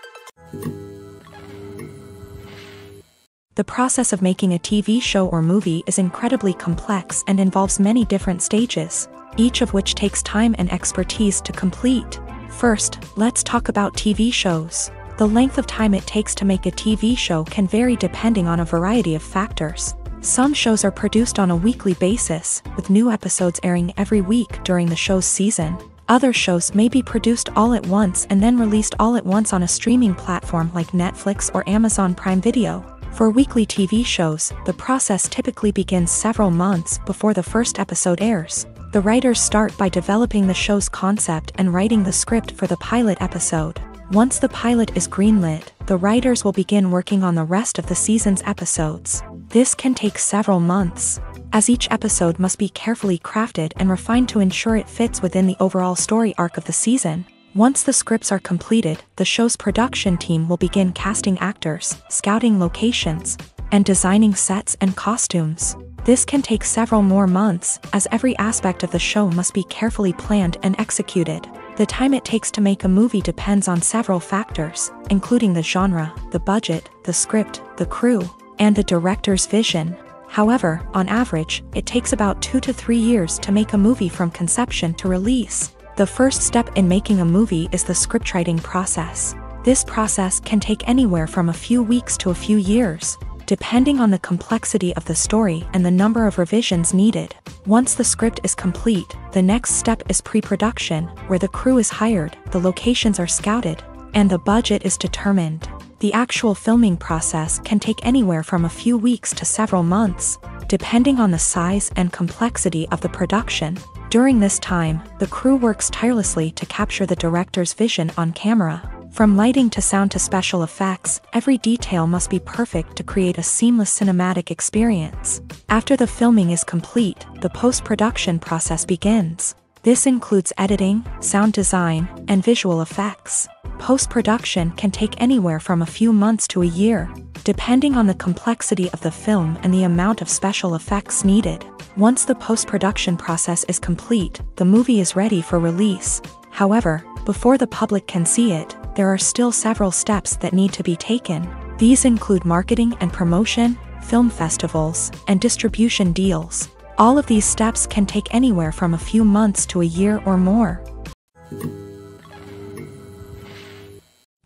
The process of making a TV show or movie is incredibly complex and involves many different stages, each of which takes time and expertise to complete. First, let's talk about TV shows. The length of time it takes to make a TV show can vary depending on a variety of factors. Some shows are produced on a weekly basis, with new episodes airing every week during the show's season. Other shows may be produced all at once and then released all at once on a streaming platform like Netflix or Amazon Prime Video. For weekly TV shows, the process typically begins several months before the first episode airs. The writers start by developing the show's concept and writing the script for the pilot episode. Once the pilot is greenlit, the writers will begin working on the rest of the season's episodes. This can take several months, as each episode must be carefully crafted and refined to ensure it fits within the overall story arc of the season. Once the scripts are completed, the show's production team will begin casting actors, scouting locations, and designing sets and costumes. This can take several more months, as every aspect of the show must be carefully planned and executed. The time it takes to make a movie depends on several factors, including the genre, the budget, the script, the crew, and the director's vision. However, on average, it takes about 2 to 3 years to make a movie from conception to release. The first step in making a movie is the scriptwriting process. This process can take anywhere from a few weeks to a few years, depending on the complexity of the story and the number of revisions needed. Once the script is complete, the next step is pre-production, where the crew is hired, the locations are scouted, and the budget is determined. The actual filming process can take anywhere from a few weeks to several months, depending on the size and complexity of the production. During this time, the crew works tirelessly to capture the director's vision on camera. From lighting to sound to special effects, every detail must be perfect to create a seamless cinematic experience. After the filming is complete, the post-production process begins. This includes editing, sound design, and visual effects. Post-production can take anywhere from a few months to a year, depending on the complexity of the film and the amount of special effects needed. Once the post-production process is complete, the movie is ready for release. However, before the public can see it, there are still several steps that need to be taken. These include marketing and promotion, film festivals, and distribution deals. All of these steps can take anywhere from a few months to a year or more.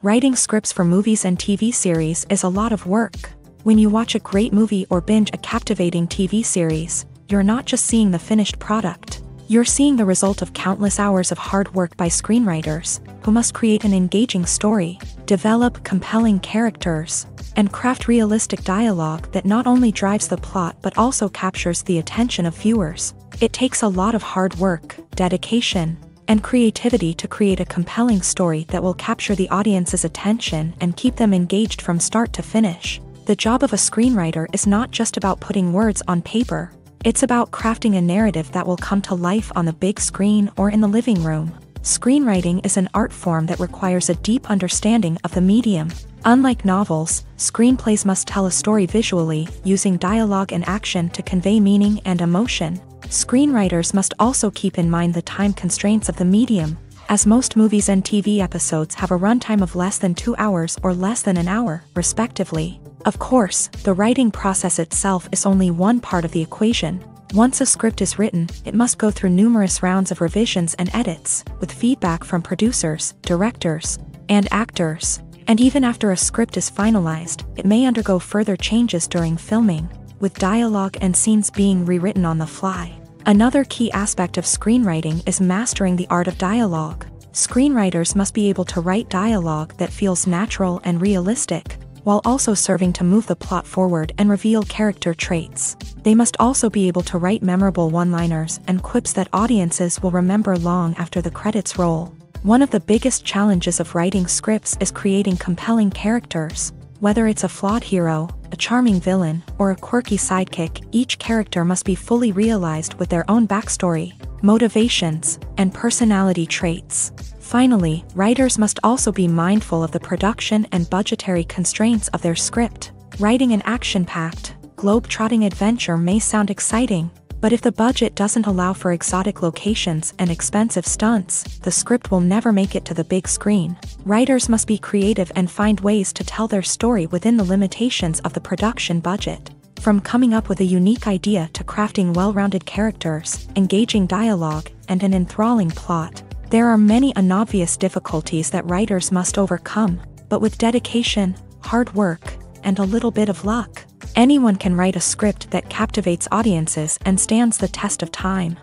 Writing scripts for movies and TV series is a lot of work. When you watch a great movie or binge a captivating TV series, you're not just seeing the finished product. You're seeing the result of countless hours of hard work by screenwriters, who must create an engaging story, develop compelling characters, and craft realistic dialogue that not only drives the plot but also captures the attention of viewers. It takes a lot of hard work, dedication, and creativity to create a compelling story that will capture the audience's attention and keep them engaged from start to finish. The job of a screenwriter is not just about putting words on paper. It's about crafting a narrative that will come to life on the big screen or in the living room. Screenwriting is an art form that requires a deep understanding of the medium. Unlike novels, screenplays must tell a story visually, using dialogue and action to convey meaning and emotion. Screenwriters must also keep in mind the time constraints of the medium, as most movies and TV episodes have a runtime of less than 2 hours or less than an hour, respectively. Of course, the writing process itself is only one part of the equation. Once a script is written, it must go through numerous rounds of revisions and edits, with feedback from producers, directors, and actors. And even after a script is finalized, it may undergo further changes during filming, with dialogue and scenes being rewritten on the fly. Another key aspect of screenwriting is mastering the art of dialogue. Screenwriters must be able to write dialogue that feels natural and realistic, while also serving to move the plot forward and reveal character traits. They must also be able to write memorable one-liners and quips that audiences will remember long after the credits roll. One of the biggest challenges of writing scripts is creating compelling characters. Whether it's a flawed hero, a charming villain, or a quirky sidekick, each character must be fully realized with their own backstory, motivations, and personality traits. Finally, writers must also be mindful of the production and budgetary constraints of their script. Writing an action-packed, globe-trotting adventure may sound exciting, but if the budget doesn't allow for exotic locations and expensive stunts, the script will never make it to the big screen. Writers must be creative and find ways to tell their story within the limitations of the production budget. From coming up with a unique idea to crafting well-rounded characters, engaging dialogue, and an enthralling plot, there are many unobvious difficulties that writers must overcome, but with dedication, hard work, and a little bit of luck, anyone can write a script that captivates audiences and stands the test of time.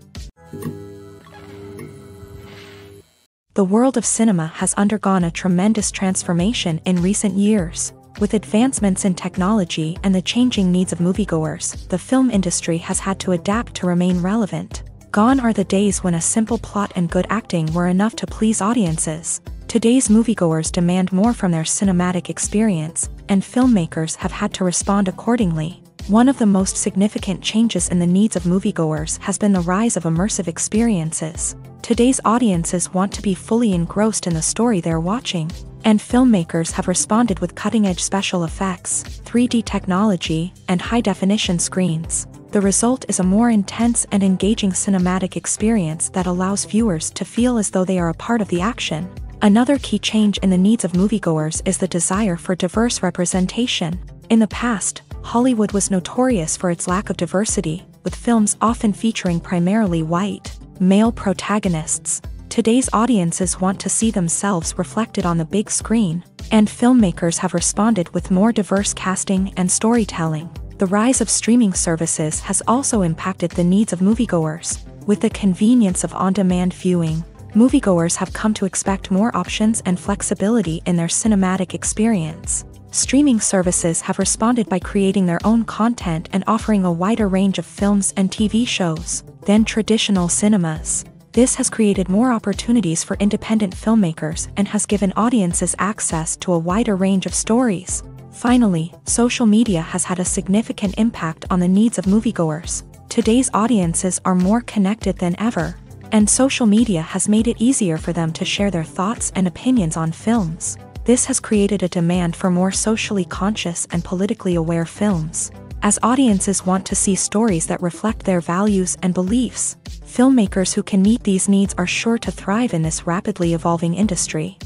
The world of cinema has undergone a tremendous transformation in recent years. With advancements in technology and the changing needs of moviegoers, the film industry has had to adapt to remain relevant. Gone are the days when a simple plot and good acting were enough to please audiences. Today's moviegoers demand more from their cinematic experience, and filmmakers have had to respond accordingly. One of the most significant changes in the needs of moviegoers has been the rise of immersive experiences. Today's audiences want to be fully engrossed in the story they're watching, and filmmakers have responded with cutting-edge special effects, 3D technology, and high-definition screens. The result is a more intense and engaging cinematic experience that allows viewers to feel as though they are a part of the action. Another key change in the needs of moviegoers is the desire for diverse representation. In the past, Hollywood was notorious for its lack of diversity, with films often featuring primarily white, male protagonists. Today's audiences want to see themselves reflected on the big screen, and filmmakers have responded with more diverse casting and storytelling. The rise of streaming services has also impacted the needs of moviegoers. With the convenience of on-demand viewing, moviegoers have come to expect more options and flexibility in their cinematic experience. Streaming services have responded by creating their own content and offering a wider range of films and TV shows than traditional cinemas. This has created more opportunities for independent filmmakers and has given audiences access to a wider range of stories. Finally, social media has had a significant impact on the needs of moviegoers. Today's audiences are more connected than ever, and social media has made it easier for them to share their thoughts and opinions on films. This has created a demand for more socially conscious and politically aware films. As audiences want to see stories that reflect their values and beliefs, filmmakers who can meet these needs are sure to thrive in this rapidly evolving industry.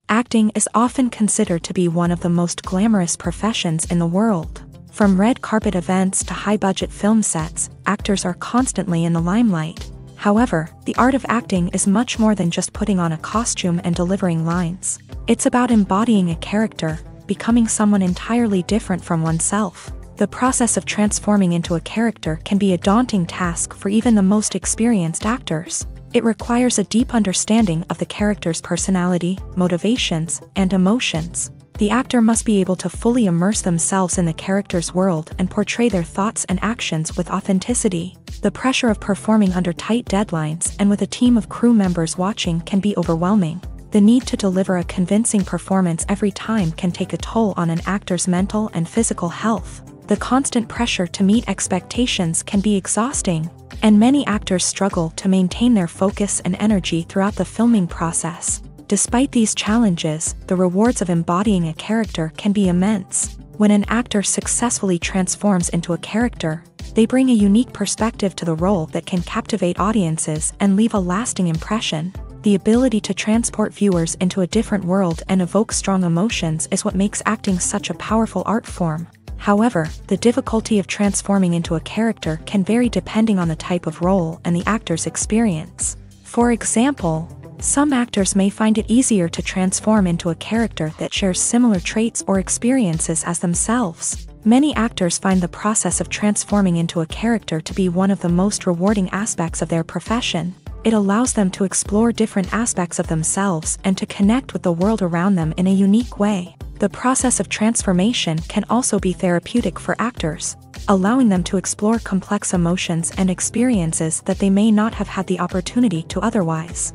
Acting is often considered to be one of the most glamorous professions in the world. From red carpet events to high-budget film sets, actors are constantly in the limelight. However, the art of acting is much more than just putting on a costume and delivering lines. It's about embodying a character, becoming someone entirely different from oneself. The process of transforming into a character can be a daunting task for even the most experienced actors. It requires a deep understanding of the character's personality, motivations, and emotions. The actor must be able to fully immerse themselves in the character's world and portray their thoughts and actions with authenticity. The pressure of performing under tight deadlines and with a team of crew members watching can be overwhelming. The need to deliver a convincing performance every time can take a toll on an actor's mental and physical health. The constant pressure to meet expectations can be exhausting, and many actors struggle to maintain their focus and energy throughout the filming process. Despite these challenges, the rewards of embodying a character can be immense. When an actor successfully transforms into a character, they bring a unique perspective to the role that can captivate audiences and leave a lasting impression. The ability to transport viewers into a different world and evoke strong emotions is what makes acting such a powerful art form. However, the difficulty of transforming into a character can vary depending on the type of role and the actor's experience. For example, some actors may find it easier to transform into a character that shares similar traits or experiences as themselves. Many actors find the process of transforming into a character to be one of the most rewarding aspects of their profession. It allows them to explore different aspects of themselves and to connect with the world around them in a unique way. The process of transformation can also be therapeutic for actors, allowing them to explore complex emotions and experiences that they may not have had the opportunity to otherwise.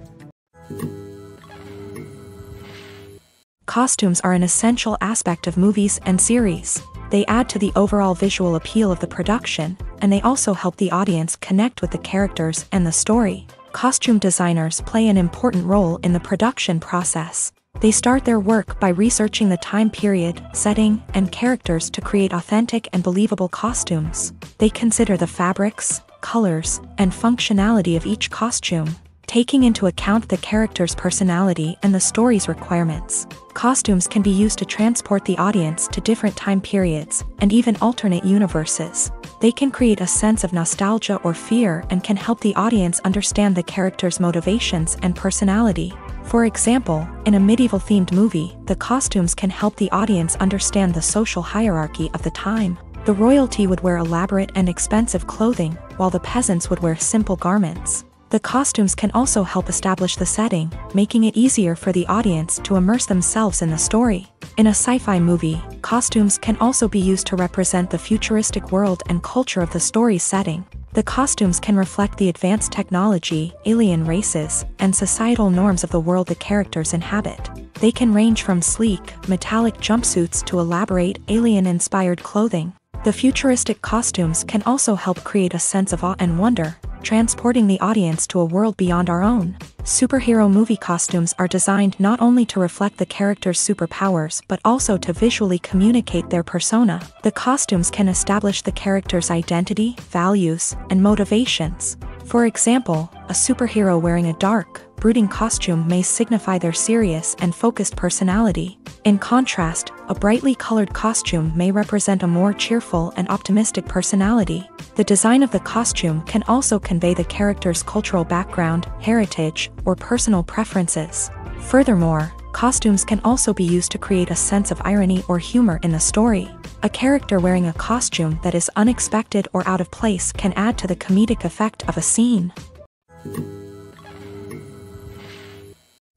Costumes are an essential aspect of movies and series. They add to the overall visual appeal of the production, and they also help the audience connect with the characters and the story. Costume designers play an important role in the production process. They start their work by researching the time period, setting, and characters to create authentic and believable costumes. They consider the fabrics, colors, and functionality of each costume, taking into account the character's personality and the story's requirements. Costumes can be used to transport the audience to different time periods and even alternate universes. They can create a sense of nostalgia or fear and can help the audience understand the character's motivations and personality. For example, in a medieval-themed movie, the costumes can help the audience understand the social hierarchy of the time. The royalty would wear elaborate and expensive clothing, while the peasants would wear simple garments. The costumes can also help establish the setting, making it easier for the audience to immerse themselves in the story. In a sci-fi movie, costumes can also be used to represent the futuristic world and culture of the story's setting. The costumes can reflect the advanced technology, alien races, and societal norms of the world the characters inhabit. They can range from sleek, metallic jumpsuits to elaborate, alien-inspired clothing. The futuristic costumes can also help create a sense of awe and wonder, transporting the audience to a world beyond our own. Superhero movie costumes are designed not only to reflect the character's superpowers but also to visually communicate their persona. The costumes can establish the character's identity, values, and motivations. For example, a superhero wearing a dark, brooding costume may signify their serious and focused personality. In contrast, a brightly colored costume may represent a more cheerful and optimistic personality. The design of the costume can also convey the character's cultural background, heritage, or personal preferences. Furthermore, costumes can also be used to create a sense of irony or humor in the story. A character wearing a costume that is unexpected or out of place can add to the comedic effect of a scene.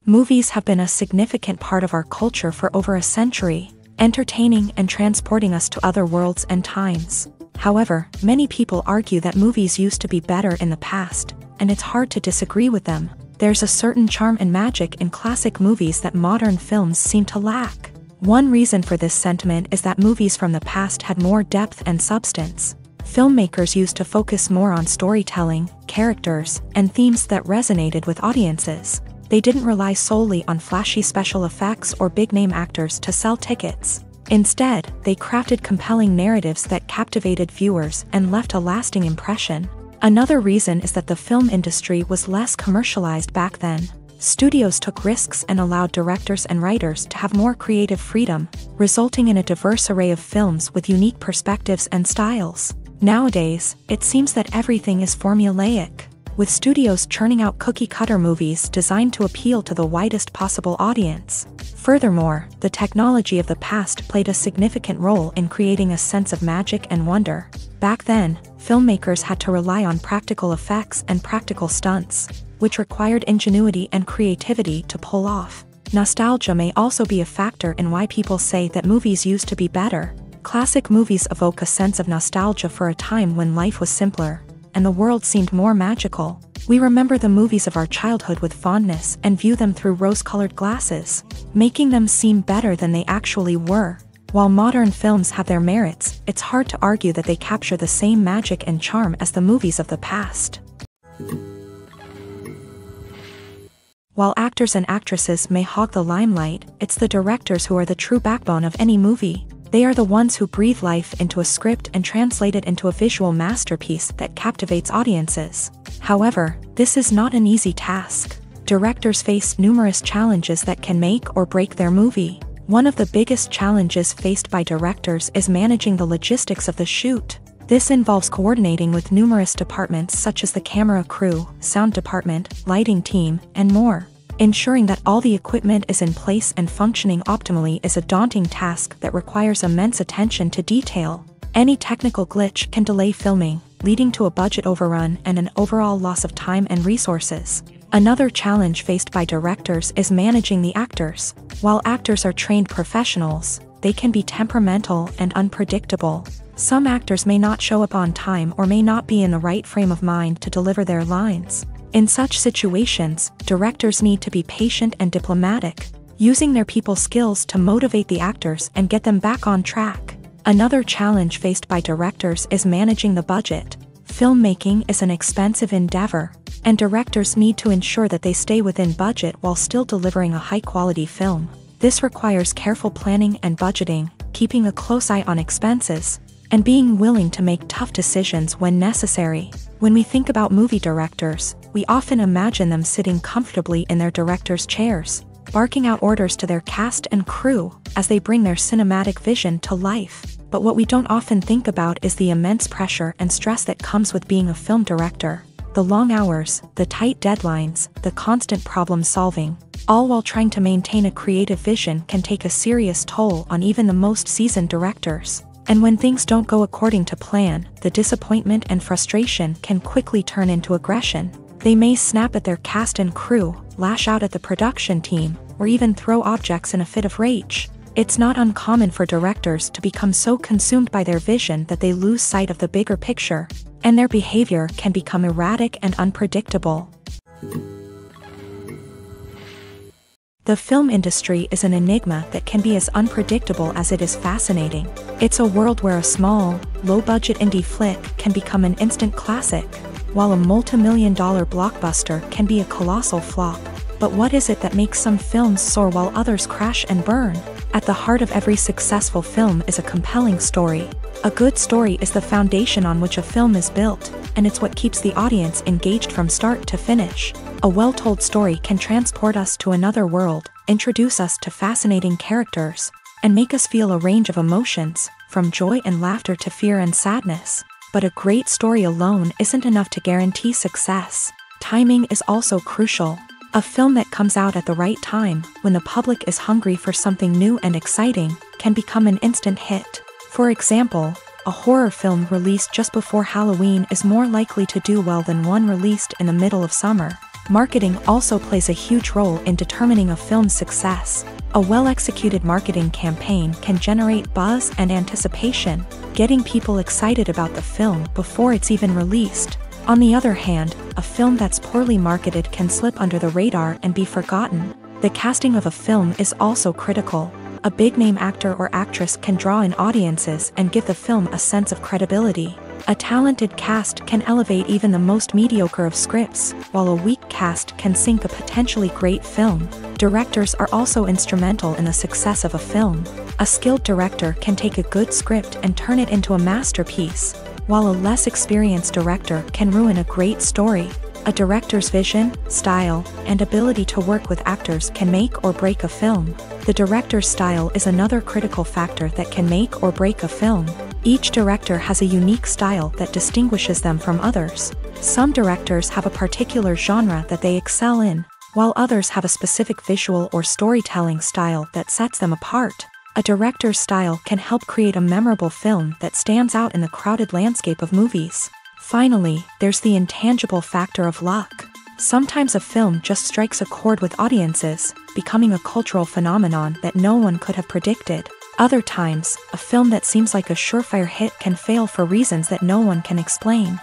Movies have been a significant part of our culture for over a century, entertaining and transporting us to other worlds and times. However, many people argue that movies used to be better in the past, and it's hard to disagree with them. There's a certain charm and magic in classic movies that modern films seem to lack. One reason for this sentiment is that movies from the past had more depth and substance. Filmmakers used to focus more on storytelling, characters, and themes that resonated with audiences. They didn't rely solely on flashy special effects or big-name actors to sell tickets. Instead, they crafted compelling narratives that captivated viewers and left a lasting impression. Another reason is that the film industry was less commercialized back then. Studios took risks and allowed directors and writers to have more creative freedom, resulting in a diverse array of films with unique perspectives and styles. Nowadays, it seems that everything is formulaic, with studios churning out cookie-cutter movies designed to appeal to the widest possible audience. Furthermore, the technology of the past played a significant role in creating a sense of magic and wonder. Back then, filmmakers had to rely on practical effects and practical stunts, which required ingenuity and creativity to pull off. Nostalgia may also be a factor in why people say that movies used to be better. Classic movies evoke a sense of nostalgia for a time when life was simpler, and the world seemed more magical. We remember the movies of our childhood with fondness and view them through rose-colored glasses, making them seem better than they actually were. While modern films have their merits, it's hard to argue that they capture the same magic and charm as the movies of the past. While actors and actresses may hog the limelight, it's the directors who are the true backbone of any movie. They are the ones who breathe life into a script and translate it into a visual masterpiece that captivates audiences. However, this is not an easy task. Directors face numerous challenges that can make or break their movie. One of the biggest challenges faced by directors is managing the logistics of the shoot. This involves coordinating with numerous departments such as the camera crew, sound department, lighting team, and more. Ensuring that all the equipment is in place and functioning optimally is a daunting task that requires immense attention to detail. Any technical glitch can delay filming, leading to a budget overrun and an overall loss of time and resources. Another challenge faced by directors is managing the actors. While actors are trained professionals, they can be temperamental and unpredictable. Some actors may not show up on time or may not be in the right frame of mind to deliver their lines. In such situations, directors need to be patient and diplomatic, using their people skills to motivate the actors and get them back on track. Another challenge faced by directors is managing the budget. Filmmaking is an expensive endeavor, and directors need to ensure that they stay within budget while still delivering a high-quality film. This requires careful planning and budgeting, keeping a close eye on expenses, and being willing to make tough decisions when necessary. When we think about movie directors, we often imagine them sitting comfortably in their director's chairs, barking out orders to their cast and crew as they bring their cinematic vision to life. But what we don't often think about is the immense pressure and stress that comes with being a film director. The long hours, the tight deadlines, the constant problem solving, all while trying to maintain a creative vision can take a serious toll on even the most seasoned directors. And when things don't go according to plan, the disappointment and frustration can quickly turn into aggression. They may snap at their cast and crew, lash out at the production team, or even throw objects in a fit of rage. It's not uncommon for directors to become so consumed by their vision that they lose sight of the bigger picture, and their behavior can become erratic and unpredictable. The film industry is an enigma that can be as unpredictable as it is fascinating. It's a world where a small, low-budget indie flick can become an instant classic, while a multi-million-dollar blockbuster can be a colossal flop. But what is it that makes some films soar while others crash and burn? At the heart of every successful film is a compelling story. A good story is the foundation on which a film is built, and it's what keeps the audience engaged from start to finish. A well-told story can transport us to another world, introduce us to fascinating characters, and make us feel a range of emotions, from joy and laughter to fear and sadness. But a great story alone isn't enough to guarantee success. Timing is also crucial. A film that comes out at the right time, when the public is hungry for something new and exciting, can become an instant hit. For example, a horror film released just before Halloween is more likely to do well than one released in the middle of summer. Marketing also plays a huge role in determining a film's success. A well-executed marketing campaign can generate buzz and anticipation, getting people excited about the film before it's even released. On the other hand, a film that's poorly marketed can slip under the radar and be forgotten. The casting of a film is also critical. A big-name actor or actress can draw in audiences and give the film a sense of credibility. A talented cast can elevate even the most mediocre of scripts, while a weak cast can sink a potentially great film. Directors are also instrumental in the success of a film. A skilled director can take a good script and turn it into a masterpiece, while a less experienced director can ruin a great story. A director's vision, style, and ability to work with actors can make or break a film. The director's style is another critical factor that can make or break a film. Each director has a unique style that distinguishes them from others. Some directors have a particular genre that they excel in, while others have a specific visual or storytelling style that sets them apart. A director's style can help create a memorable film that stands out in the crowded landscape of movies. Finally, there's the intangible factor of luck. Sometimes a film just strikes a chord with audiences, becoming a cultural phenomenon that no one could have predicted. Other times, a film that seems like a surefire hit can fail for reasons that no one can explain.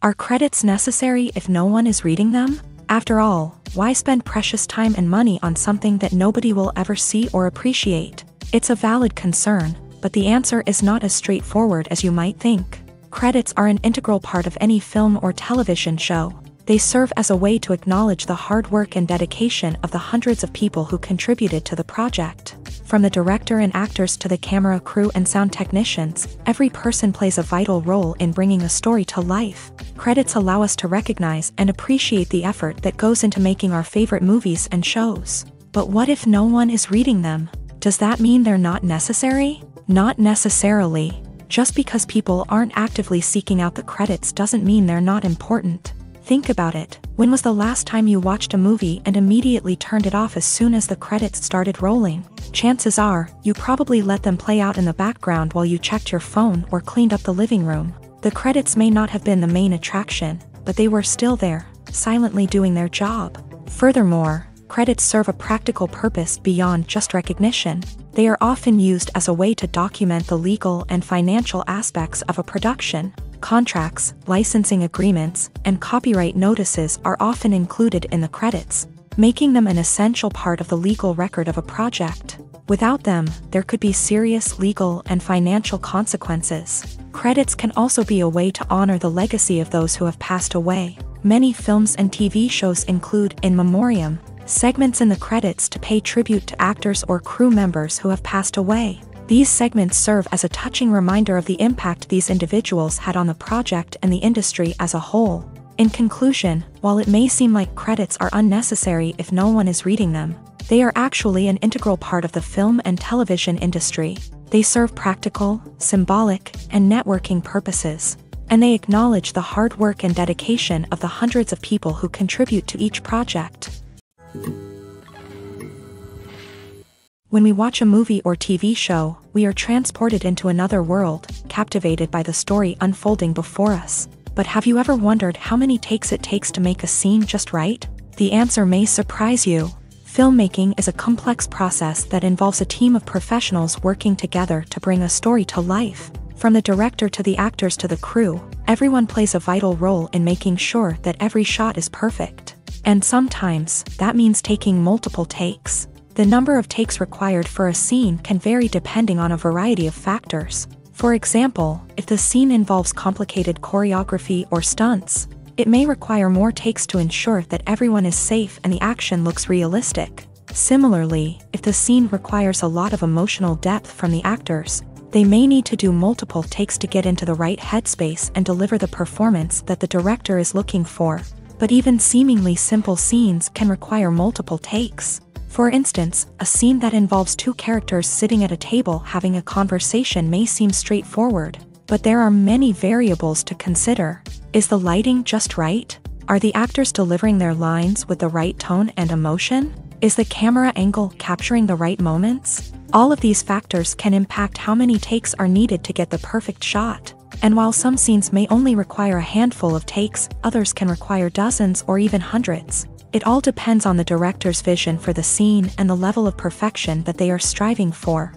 Are credits necessary if no one is reading them? After all, why spend precious time and money on something that nobody will ever see or appreciate? It's a valid concern, but the answer is not as straightforward as you might think. Credits are an integral part of any film or television show. They serve as a way to acknowledge the hard work and dedication of the hundreds of people who contributed to the project. From the director and actors to the camera crew and sound technicians, every person plays a vital role in bringing a story to life. Credits allow us to recognize and appreciate the effort that goes into making our favorite movies and shows. But what if no one is reading them? Does that mean they're not necessary? Not necessarily. Just because people aren't actively seeking out the credits doesn't mean they're not important. Think about it. When was the last time you watched a movie and immediately turned it off as soon as the credits started rolling? Chances are, you probably let them play out in the background while you checked your phone or cleaned up the living room. The credits may not have been the main attraction, but they were still there, silently doing their job. Furthermore, credits serve a practical purpose beyond just recognition. They are often used as a way to document the legal and financial aspects of a production. Contracts, licensing agreements, and copyright notices are often included in the credits, making them an essential part of the legal record of a project. Without them, there could be serious legal and financial consequences. Credits can also be a way to honor the legacy of those who have passed away. Many films and TV shows include in memoriam segments in the credits to pay tribute to actors or crew members who have passed away. These segments serve as a touching reminder of the impact these individuals had on the project and the industry as a whole. In conclusion, while it may seem like credits are unnecessary if no one is reading them, they are actually an integral part of the film and television industry. They serve practical, symbolic, and networking purposes, and they acknowledge the hard work and dedication of the hundreds of people who contribute to each project. When we watch a movie or TV show, we are transported into another world, captivated by the story unfolding before us. But have you ever wondered how many takes it takes to make a scene just right? The answer may surprise you. Filmmaking is a complex process that involves a team of professionals working together to bring a story to life. From the director to the actors to the crew, everyone plays a vital role in making sure that every shot is perfect. And sometimes, that means taking multiple takes. The number of takes required for a scene can vary depending on a variety of factors. For example, if the scene involves complicated choreography or stunts, it may require more takes to ensure that everyone is safe and the action looks realistic. Similarly, if the scene requires a lot of emotional depth from the actors, they may need to do multiple takes to get into the right headspace and deliver the performance that the director is looking for. But even seemingly simple scenes can require multiple takes. For instance, a scene that involves two characters sitting at a table having a conversation may seem straightforward, but there are many variables to consider. Is the lighting just right? Are the actors delivering their lines with the right tone and emotion? Is the camera angle capturing the right moments? All of these factors can impact how many takes are needed to get the perfect shot. And while some scenes may only require a handful of takes, others can require dozens or even hundreds. It all depends on the director's vision for the scene and the level of perfection that they are striving for.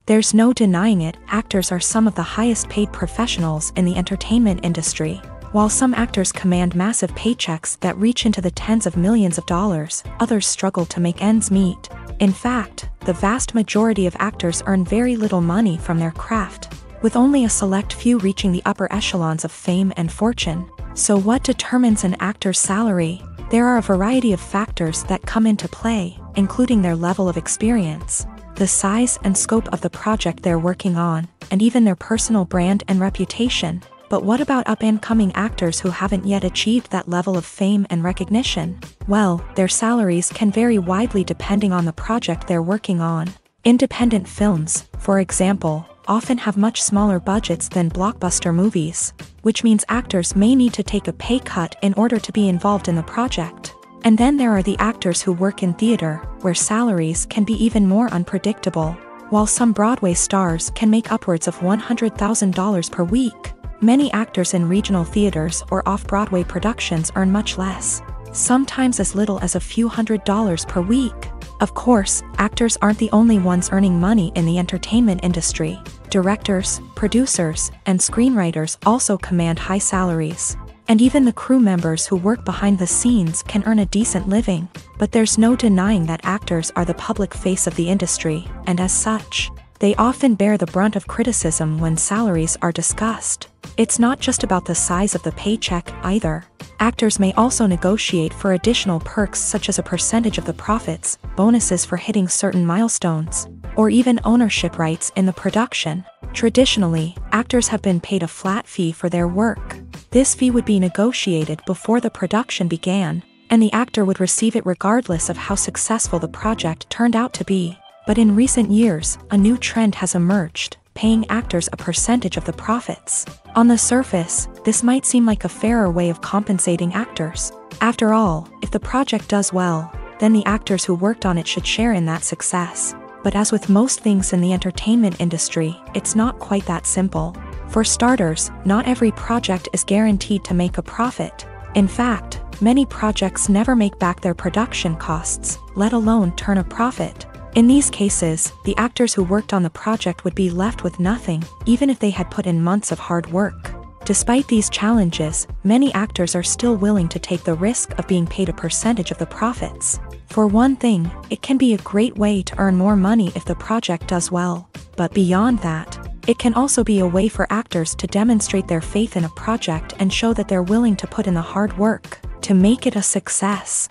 There's no denying it, actors are some of the highest paid professionals in the entertainment industry. While some actors command massive paychecks that reach into the tens of millions of dollars, others struggle to make ends meet. In fact, the vast majority of actors earn very little money from their craft, with only a select few reaching the upper echelons of fame and fortune. So what determines an actor's salary? There are a variety of factors that come into play, including their level of experience, the size and scope of the project they're working on, and even their personal brand and reputation. But what about up-and-coming actors who haven't yet achieved that level of fame and recognition? Well, their salaries can vary widely depending on the project they're working on. Independent films, for example, often have much smaller budgets than blockbuster movies, which means actors may need to take a pay cut in order to be involved in the project. And then there are the actors who work in theater, where salaries can be even more unpredictable. While some Broadway stars can make upwards of $100,000 per week, many actors in regional theaters or off-Broadway productions earn much less, sometimes as little as a few $100s per week. Of course, actors aren't the only ones earning money in the entertainment industry. Directors, producers, and screenwriters also command high salaries. And even the crew members who work behind the scenes can earn a decent living. But there's no denying that actors are the public face of the industry, and as such, they often bear the brunt of criticism when salaries are discussed. It's not just about the size of the paycheck, either. Actors may also negotiate for additional perks such as a percentage of the profits, bonuses for hitting certain milestones, or even ownership rights in the production. Traditionally, actors have been paid a flat fee for their work. This fee would be negotiated before the production began, and the actor would receive it regardless of how successful the project turned out to be. But in recent years, a new trend has emerged, paying actors a percentage of the profits. On the surface, this might seem like a fairer way of compensating actors. After all, if the project does well, then the actors who worked on it should share in that success. But as with most things in the entertainment industry, it's not quite that simple. For starters, not every project is guaranteed to make a profit. In fact, many projects never make back their production costs, let alone turn a profit. In these cases, the actors who worked on the project would be left with nothing, even if they had put in months of hard work. Despite these challenges, many actors are still willing to take the risk of being paid a percentage of the profits. For one thing, it can be a great way to earn more money if the project does well. But beyond that, it can also be a way for actors to demonstrate their faith in a project and show that they're willing to put in the hard work to make it a success.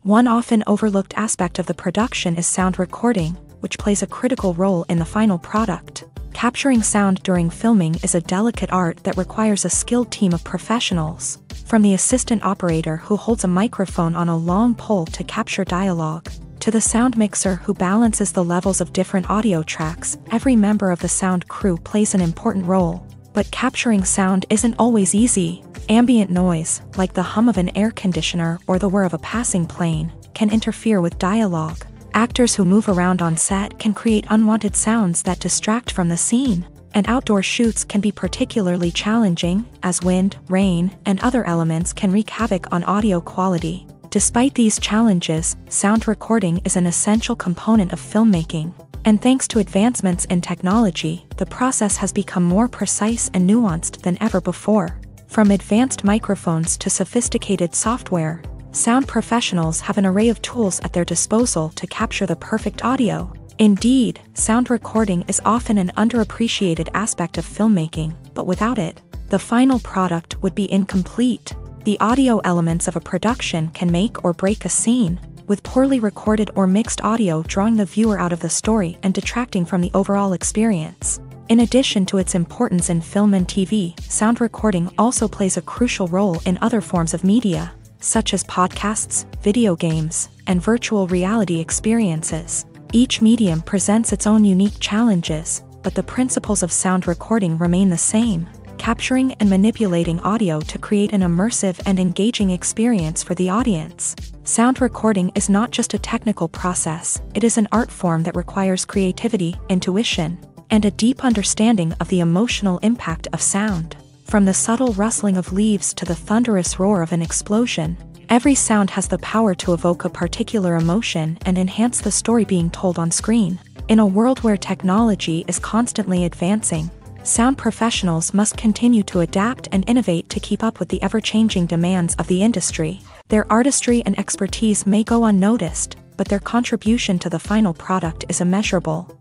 One often overlooked aspect of the production is sound recording, which plays a critical role in the final product. Capturing sound during filming is a delicate art that requires a skilled team of professionals. From the assistant operator who holds a microphone on a long pole to capture dialogue, to the sound mixer who balances the levels of different audio tracks, every member of the sound crew plays an important role. But capturing sound isn't always easy. Ambient noise, like the hum of an air conditioner or the whir of a passing plane, can interfere with dialogue. Actors who move around on set can create unwanted sounds that distract from the scene. And outdoor shoots can be particularly challenging, as wind, rain, and other elements can wreak havoc on audio quality. Despite these challenges, sound recording is an essential component of filmmaking. And thanks to advancements in technology, the process has become more precise and nuanced than ever before. From advanced microphones to sophisticated software, sound professionals have an array of tools at their disposal to capture the perfect audio. Indeed, sound recording is often an underappreciated aspect of filmmaking, but without it, the final product would be incomplete. The audio elements of a production can make or break a scene, with poorly recorded or mixed audio drawing the viewer out of the story and detracting from the overall experience. In addition to its importance in film and TV, sound recording also plays a crucial role in other forms of media, such as podcasts, video games, and virtual reality experiences. Each medium presents its own unique challenges, but the principles of sound recording remain the same, capturing and manipulating audio to create an immersive and engaging experience for the audience. Sound recording is not just a technical process, it is an art form that requires creativity, intuition, and a deep understanding of the emotional impact of sound. From the subtle rustling of leaves to the thunderous roar of an explosion, every sound has the power to evoke a particular emotion and enhance the story being told on screen. In a world where technology is constantly advancing, sound professionals must continue to adapt and innovate to keep up with the ever-changing demands of the industry. Their artistry and expertise may go unnoticed, but their contribution to the final product is immeasurable.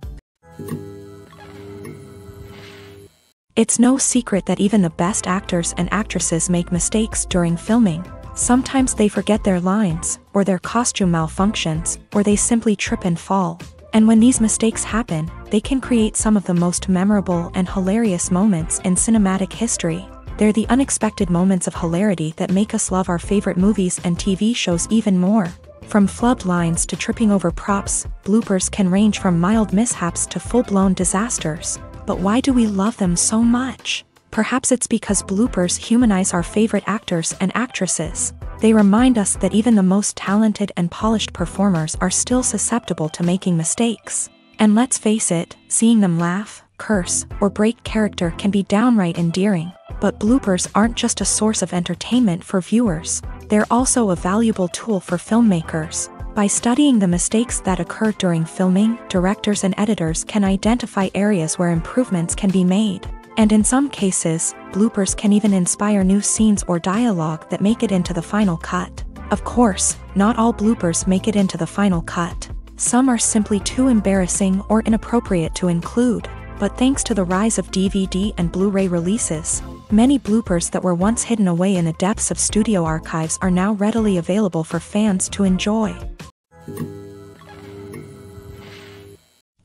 It's no secret that even the best actors and actresses make mistakes during filming. Sometimes they forget their lines, or their costume malfunctions, or they simply trip and fall. And when these mistakes happen, they can create some of the most memorable and hilarious moments in cinematic history. They're the unexpected moments of hilarity that make us love our favorite movies and TV shows even more. From flubbed lines to tripping over props, bloopers can range from mild mishaps to full-blown disasters. But why do we love them so much? Perhaps it's because bloopers humanize our favorite actors and actresses. They remind us that even the most talented and polished performers are still susceptible to making mistakes. And let's face it, seeing them laugh, curse, or break character can be downright endearing. But bloopers aren't just a source of entertainment for viewers. They're also a valuable tool for filmmakers. By studying the mistakes that occur during filming, directors and editors can identify areas where improvements can be made. And in some cases, bloopers can even inspire new scenes or dialogue that make it into the final cut. Of course, not all bloopers make it into the final cut. Some are simply too embarrassing or inappropriate to include. But thanks to the rise of DVD and Blu-ray releases, many bloopers that were once hidden away in the depths of studio archives are now readily available for fans to enjoy.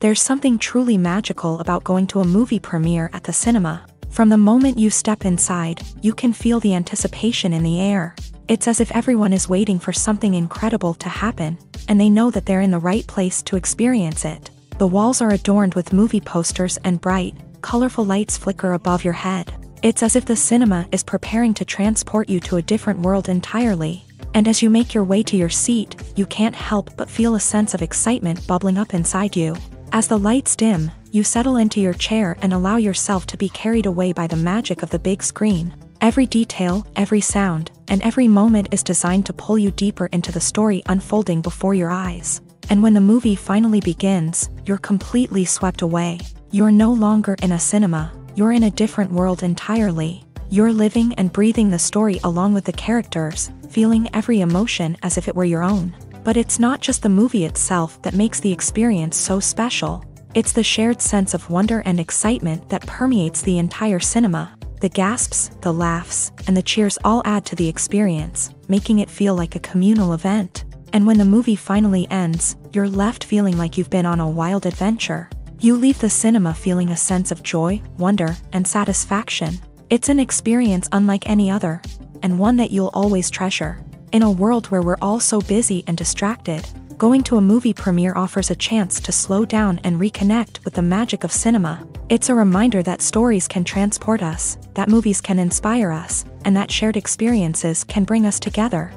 There's something truly magical about going to a movie premiere at the cinema. From the moment you step inside, you can feel the anticipation in the air. It's as if everyone is waiting for something incredible to happen, and they know that they're in the right place to experience it. The walls are adorned with movie posters and bright, colorful lights flicker above your head. It's as if the cinema is preparing to transport you to a different world entirely. And as you make your way to your seat, you can't help but feel a sense of excitement bubbling up inside you. As the lights dim, you settle into your chair and allow yourself to be carried away by the magic of the big screen. Every detail, every sound, and every moment is designed to pull you deeper into the story unfolding before your eyes. And when the movie finally begins, you're completely swept away. You're no longer in a cinema, you're in a different world entirely. You're living and breathing the story along with the characters, feeling every emotion as if it were your own. But it's not just the movie itself that makes the experience so special. It's the shared sense of wonder and excitement that permeates the entire cinema. The gasps, the laughs, and the cheers all add to the experience, making it feel like a communal event. And when the movie finally ends, you're left feeling like you've been on a wild adventure. You leave the cinema feeling a sense of joy, wonder, and satisfaction. It's an experience unlike any other, and one that you'll always treasure. In a world where we're all so busy and distracted, going to a movie premiere offers a chance to slow down and reconnect with the magic of cinema. It's a reminder that stories can transport us, that movies can inspire us, and that shared experiences can bring us together.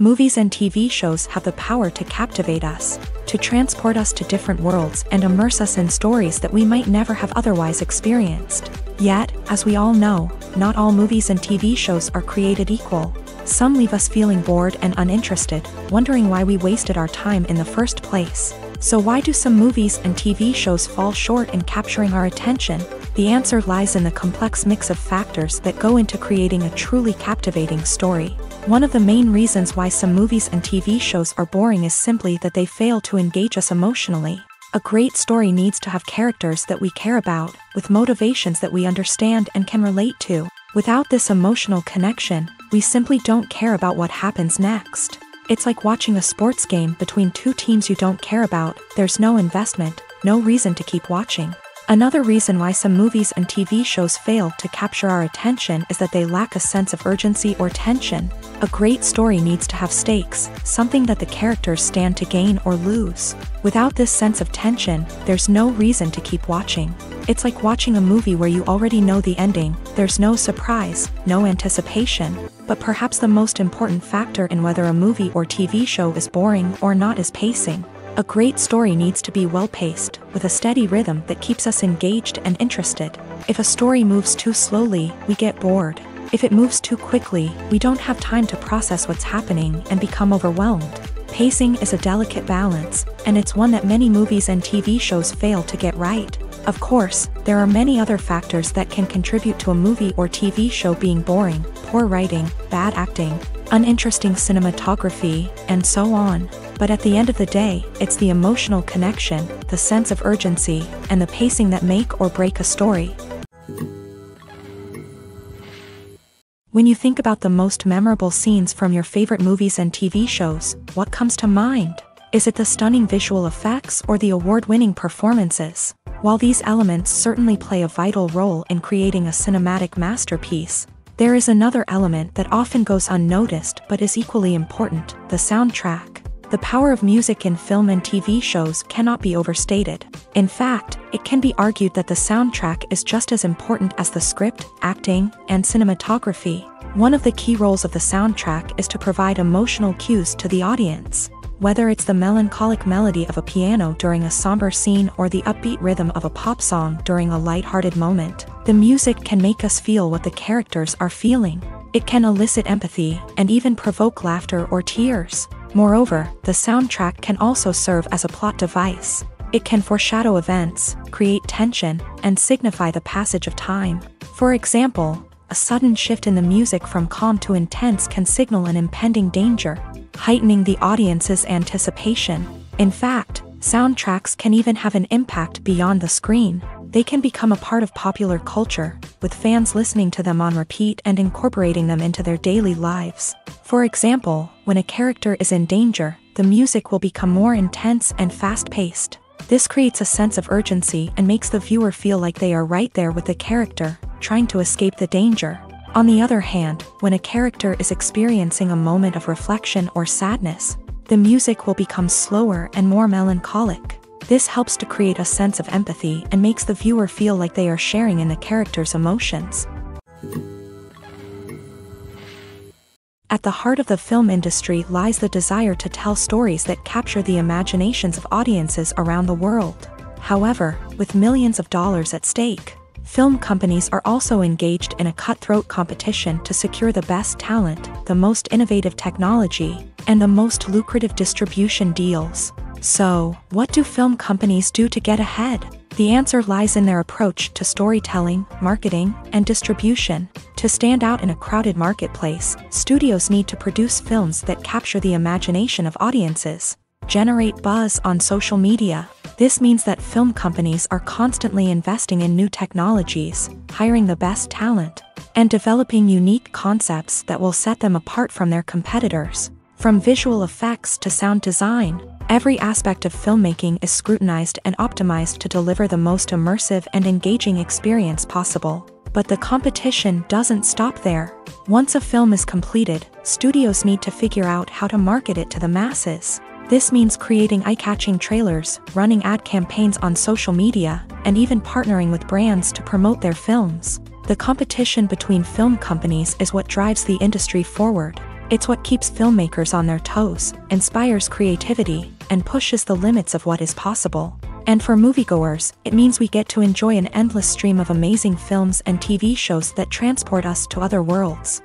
Movies and TV shows have the power to captivate us, to transport us to different worlds and immerse us in stories that we might never have otherwise experienced. Yet, as we all know, not all movies and TV shows are created equal. Some leave us feeling bored and uninterested, wondering why we wasted our time in the first place. So why do some movies and TV shows fall short in capturing our attention? The answer lies in the complex mix of factors that go into creating a truly captivating story. One of the main reasons why some movies and TV shows are boring is simply that they fail to engage us emotionally. A great story needs to have characters that we care about, with motivations that we understand and can relate to. Without this emotional connection, we simply don't care about what happens next. It's like watching a sports game between two teams you don't care about. There's no investment, no reason to keep watching. Another reason why some movies and TV shows fail to capture our attention is that they lack a sense of urgency or tension. A great story needs to have stakes, something that the characters stand to gain or lose. Without this sense of tension, there's no reason to keep watching. It's like watching a movie where you already know the ending. There's no surprise, no anticipation. But perhaps the most important factor in whether a movie or TV show is boring or not is pacing. A great story needs to be well-paced, with a steady rhythm that keeps us engaged and interested. If a story moves too slowly, we get bored. If it moves too quickly, we don't have time to process what's happening and become overwhelmed. Pacing is a delicate balance, and it's one that many movies and TV shows fail to get right. Of course, there are many other factors that can contribute to a movie or TV show being boring: poor writing, bad acting, uninteresting cinematography, and so on. But at the end of the day, it's the emotional connection, the sense of urgency, and the pacing that make or break a story. When you think about the most memorable scenes from your favorite movies and TV shows, what comes to mind? Is it the stunning visual effects or the award-winning performances? While these elements certainly play a vital role in creating a cinematic masterpiece, there is another element that often goes unnoticed but is equally important: the soundtrack. The power of music in film and TV shows cannot be overstated. In fact, it can be argued that the soundtrack is just as important as the script, acting, and cinematography. One of the key roles of the soundtrack is to provide emotional cues to the audience. Whether it's the melancholic melody of a piano during a somber scene or the upbeat rhythm of a pop song during a lighthearted moment, the music can make us feel what the characters are feeling. It can elicit empathy and even provoke laughter or tears. Moreover, the soundtrack can also serve as a plot device. It can foreshadow events, create tension, and signify the passage of time. For example, a sudden shift in the music from calm to intense can signal an impending danger, heightening the audience's anticipation. In fact, soundtracks can even have an impact beyond the screen. They can become a part of popular culture, with fans listening to them on repeat and incorporating them into their daily lives. For example, when a character is in danger, the music will become more intense and fast-paced. This creates a sense of urgency and makes the viewer feel like they are right there with the character, trying to escape the danger. On the other hand, when a character is experiencing a moment of reflection or sadness, the music will become slower and more melancholic. This helps to create a sense of empathy and makes the viewer feel like they are sharing in the character's emotions. At the heart of the film industry lies the desire to tell stories that capture the imaginations of audiences around the world. However, with millions of dollars at stake, film companies are also engaged in a cutthroat competition to secure the best talent, the most innovative technology, and the most lucrative distribution deals. So, what do film companies do to get ahead? The answer lies in their approach to storytelling, marketing, and distribution. To stand out in a crowded marketplace, studios need to produce films that capture the imagination of audiences, generate buzz on social media. This means that film companies are constantly investing in new technologies, hiring the best talent, and developing unique concepts that will set them apart from their competitors. From visual effects to sound design, every aspect of filmmaking is scrutinized and optimized to deliver the most immersive and engaging experience possible. But the competition doesn't stop there. Once a film is completed, studios need to figure out how to market it to the masses. This means creating eye-catching trailers, running ad campaigns on social media, and even partnering with brands to promote their films. The competition between film companies is what drives the industry forward. It's what keeps filmmakers on their toes, inspires creativity, and pushes the limits of what is possible. And for moviegoers, it means we get to enjoy an endless stream of amazing films and TV shows that transport us to other worlds.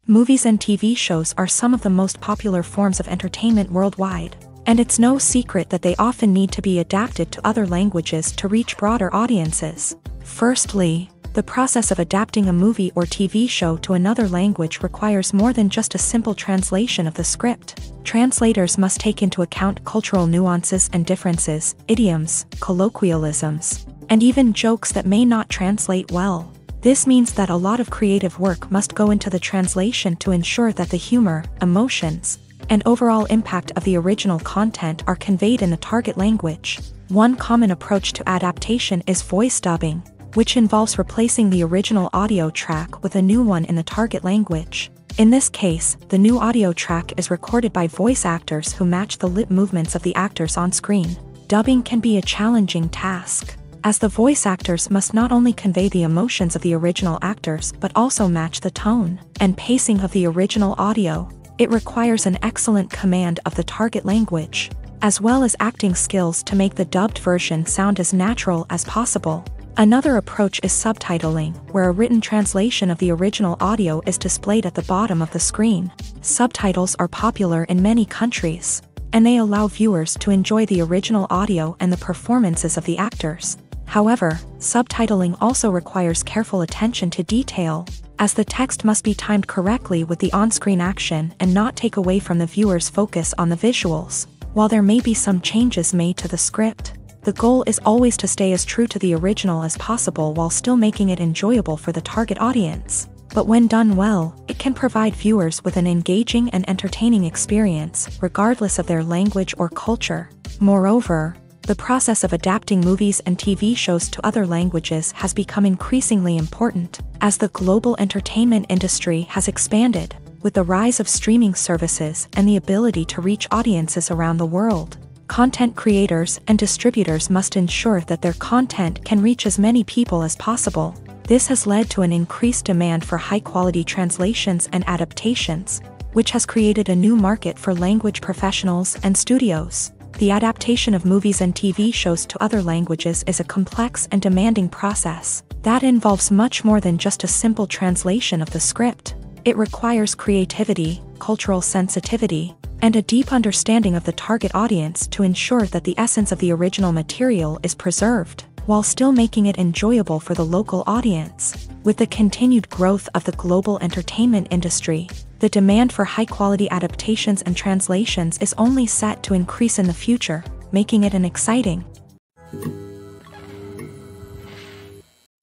Movies and TV shows are some of the most popular forms of entertainment worldwide, and it's no secret that they often need to be adapted to other languages to reach broader audiences. Firstly, the process of adapting a movie or TV show to another language requires more than just a simple translation of the script. Translators must take into account cultural nuances and differences, idioms, colloquialisms, and even jokes that may not translate well. This means that a lot of creative work must go into the translation to ensure that the humor, emotions, and overall impact of the original content are conveyed in the target language. One common approach to adaptation is voice dubbing, which involves replacing the original audio track with a new one in the target language. In this case, the new audio track is recorded by voice actors who match the lip movements of the actors on screen. Dubbing can be a challenging task, as the voice actors must not only convey the emotions of the original actors but also match the tone and pacing of the original audio. It requires an excellent command of the target language, as well as acting skills to make the dubbed version sound as natural as possible. Another approach is subtitling, where a written translation of the original audio is displayed at the bottom of the screen. Subtitles are popular in many countries, and they allow viewers to enjoy the original audio and the performances of the actors. However, subtitling also requires careful attention to detail, as the text must be timed correctly with the on-screen action and not take away from the viewer's focus on the visuals. While there may be some changes made to the script, the goal is always to stay as true to the original as possible while still making it enjoyable for the target audience. But when done well, it can provide viewers with an engaging and entertaining experience, regardless of their language or culture. Moreover, the process of adapting movies and TV shows to other languages has become increasingly important, as the global entertainment industry has expanded, with the rise of streaming services and the ability to reach audiences around the world. Content creators and distributors must ensure that their content can reach as many people as possible. This has led to an increased demand for high-quality translations and adaptations, which has created a new market for language professionals and studios. The adaptation of movies and TV shows to other languages is a complex and demanding process that involves much more than just a simple translation of the script. It requires creativity, cultural sensitivity, and a deep understanding of the target audience to ensure that the essence of the original material is preserved, while still making it enjoyable for the local audience. With the continued growth of the global entertainment industry, the demand for high-quality adaptations and translations is only set to increase in the future, making it an exciting.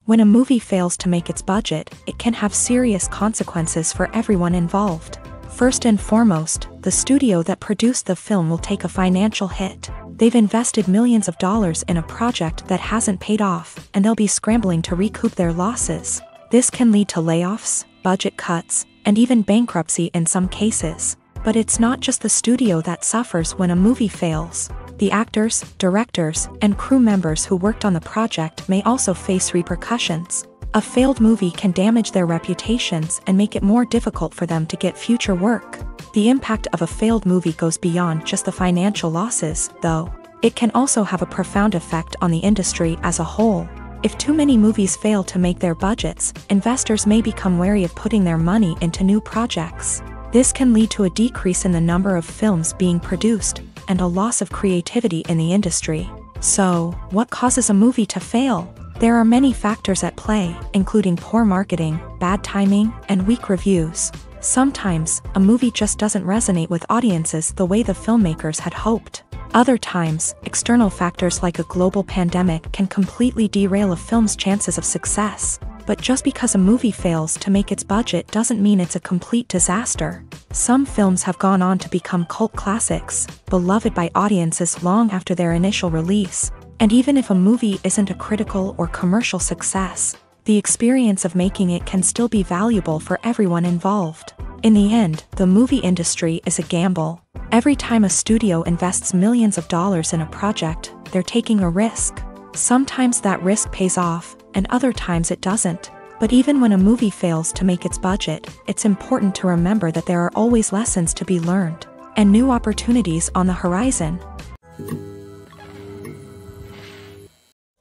When a movie fails to make its budget, it can have serious consequences for everyone involved. First and foremost, the studio that produced the film will take a financial hit. They've invested millions of dollars in a project that hasn't paid off, and they'll be scrambling to recoup their losses. This can lead to layoffs, budget cuts, and even bankruptcy in some cases. But it's not just the studio that suffers when a movie fails. The actors, directors, and crew members who worked on the project may also face repercussions. A failed movie can damage their reputations and make it more difficult for them to get future work. The impact of a failed movie goes beyond just the financial losses, though. It can also have a profound effect on the industry as a whole. If too many movies fail to make their budgets, investors may become wary of putting their money into new projects. This can lead to a decrease in the number of films being produced, and a loss of creativity in the industry. So, what causes a movie to fail? There are many factors at play, including poor marketing, bad timing, and weak reviews. Sometimes, a movie just doesn't resonate with audiences the way the filmmakers had hoped. Other times, external factors like a global pandemic can completely derail a film's chances of success. But just because a movie fails to make its budget doesn't mean it's a complete disaster. Some films have gone on to become cult classics, beloved by audiences long after their initial release. And even if a movie isn't a critical or commercial success, the experience of making it can still be valuable for everyone involved. In the end, the movie industry is a gamble. Every time a studio invests millions of dollars in a project, they're taking a risk. Sometimes that risk pays off, and other times it doesn't. But even when a movie fails to make its budget, it's important to remember that there are always lessons to be learned, and new opportunities on the horizon.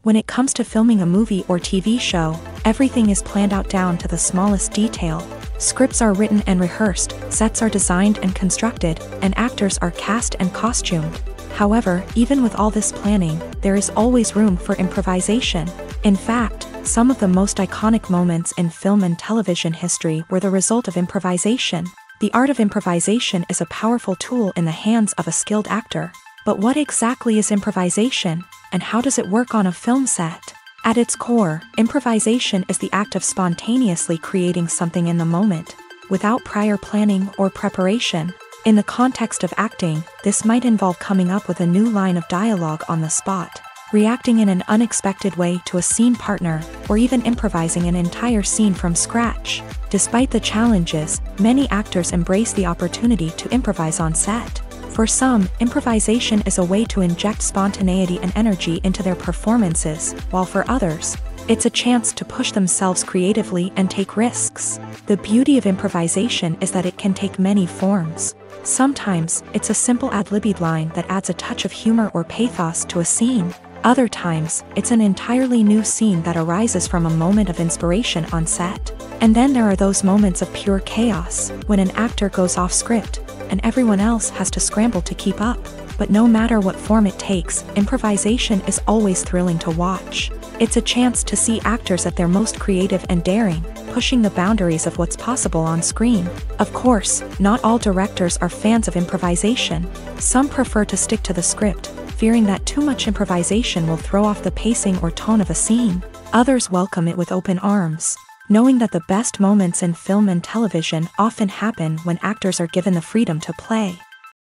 When it comes to filming a movie or TV show, everything is planned out down to the smallest detail. Scripts are written and rehearsed, sets are designed and constructed, and actors are cast and costumed. However, even with all this planning, there is always room for improvisation. In fact, some of the most iconic moments in film and television history were the result of improvisation. The art of improvisation is a powerful tool in the hands of a skilled actor. But what exactly is improvisation, and how does it work on a film set? At its core, improvisation is the act of spontaneously creating something in the moment, without prior planning or preparation. In the context of acting, this might involve coming up with a new line of dialogue on the spot, reacting in an unexpected way to a scene partner, or even improvising an entire scene from scratch. Despite the challenges, many actors embrace the opportunity to improvise on set. For some, improvisation is a way to inject spontaneity and energy into their performances, while for others, it's a chance to push themselves creatively and take risks. The beauty of improvisation is that it can take many forms. Sometimes, it's a simple ad-libbed line that adds a touch of humor or pathos to a scene. Other times, it's an entirely new scene that arises from a moment of inspiration on set. And then there are those moments of pure chaos, when an actor goes off script, and everyone else has to scramble to keep up. But no matter what form it takes, improvisation is always thrilling to watch. It's a chance to see actors at their most creative and daring, pushing the boundaries of what's possible on screen. Of course, not all directors are fans of improvisation. Some prefer to stick to the script, fearing that too much improvisation will throw off the pacing or tone of a scene. Others welcome it with open arms, knowing that the best moments in film and television often happen when actors are given the freedom to play.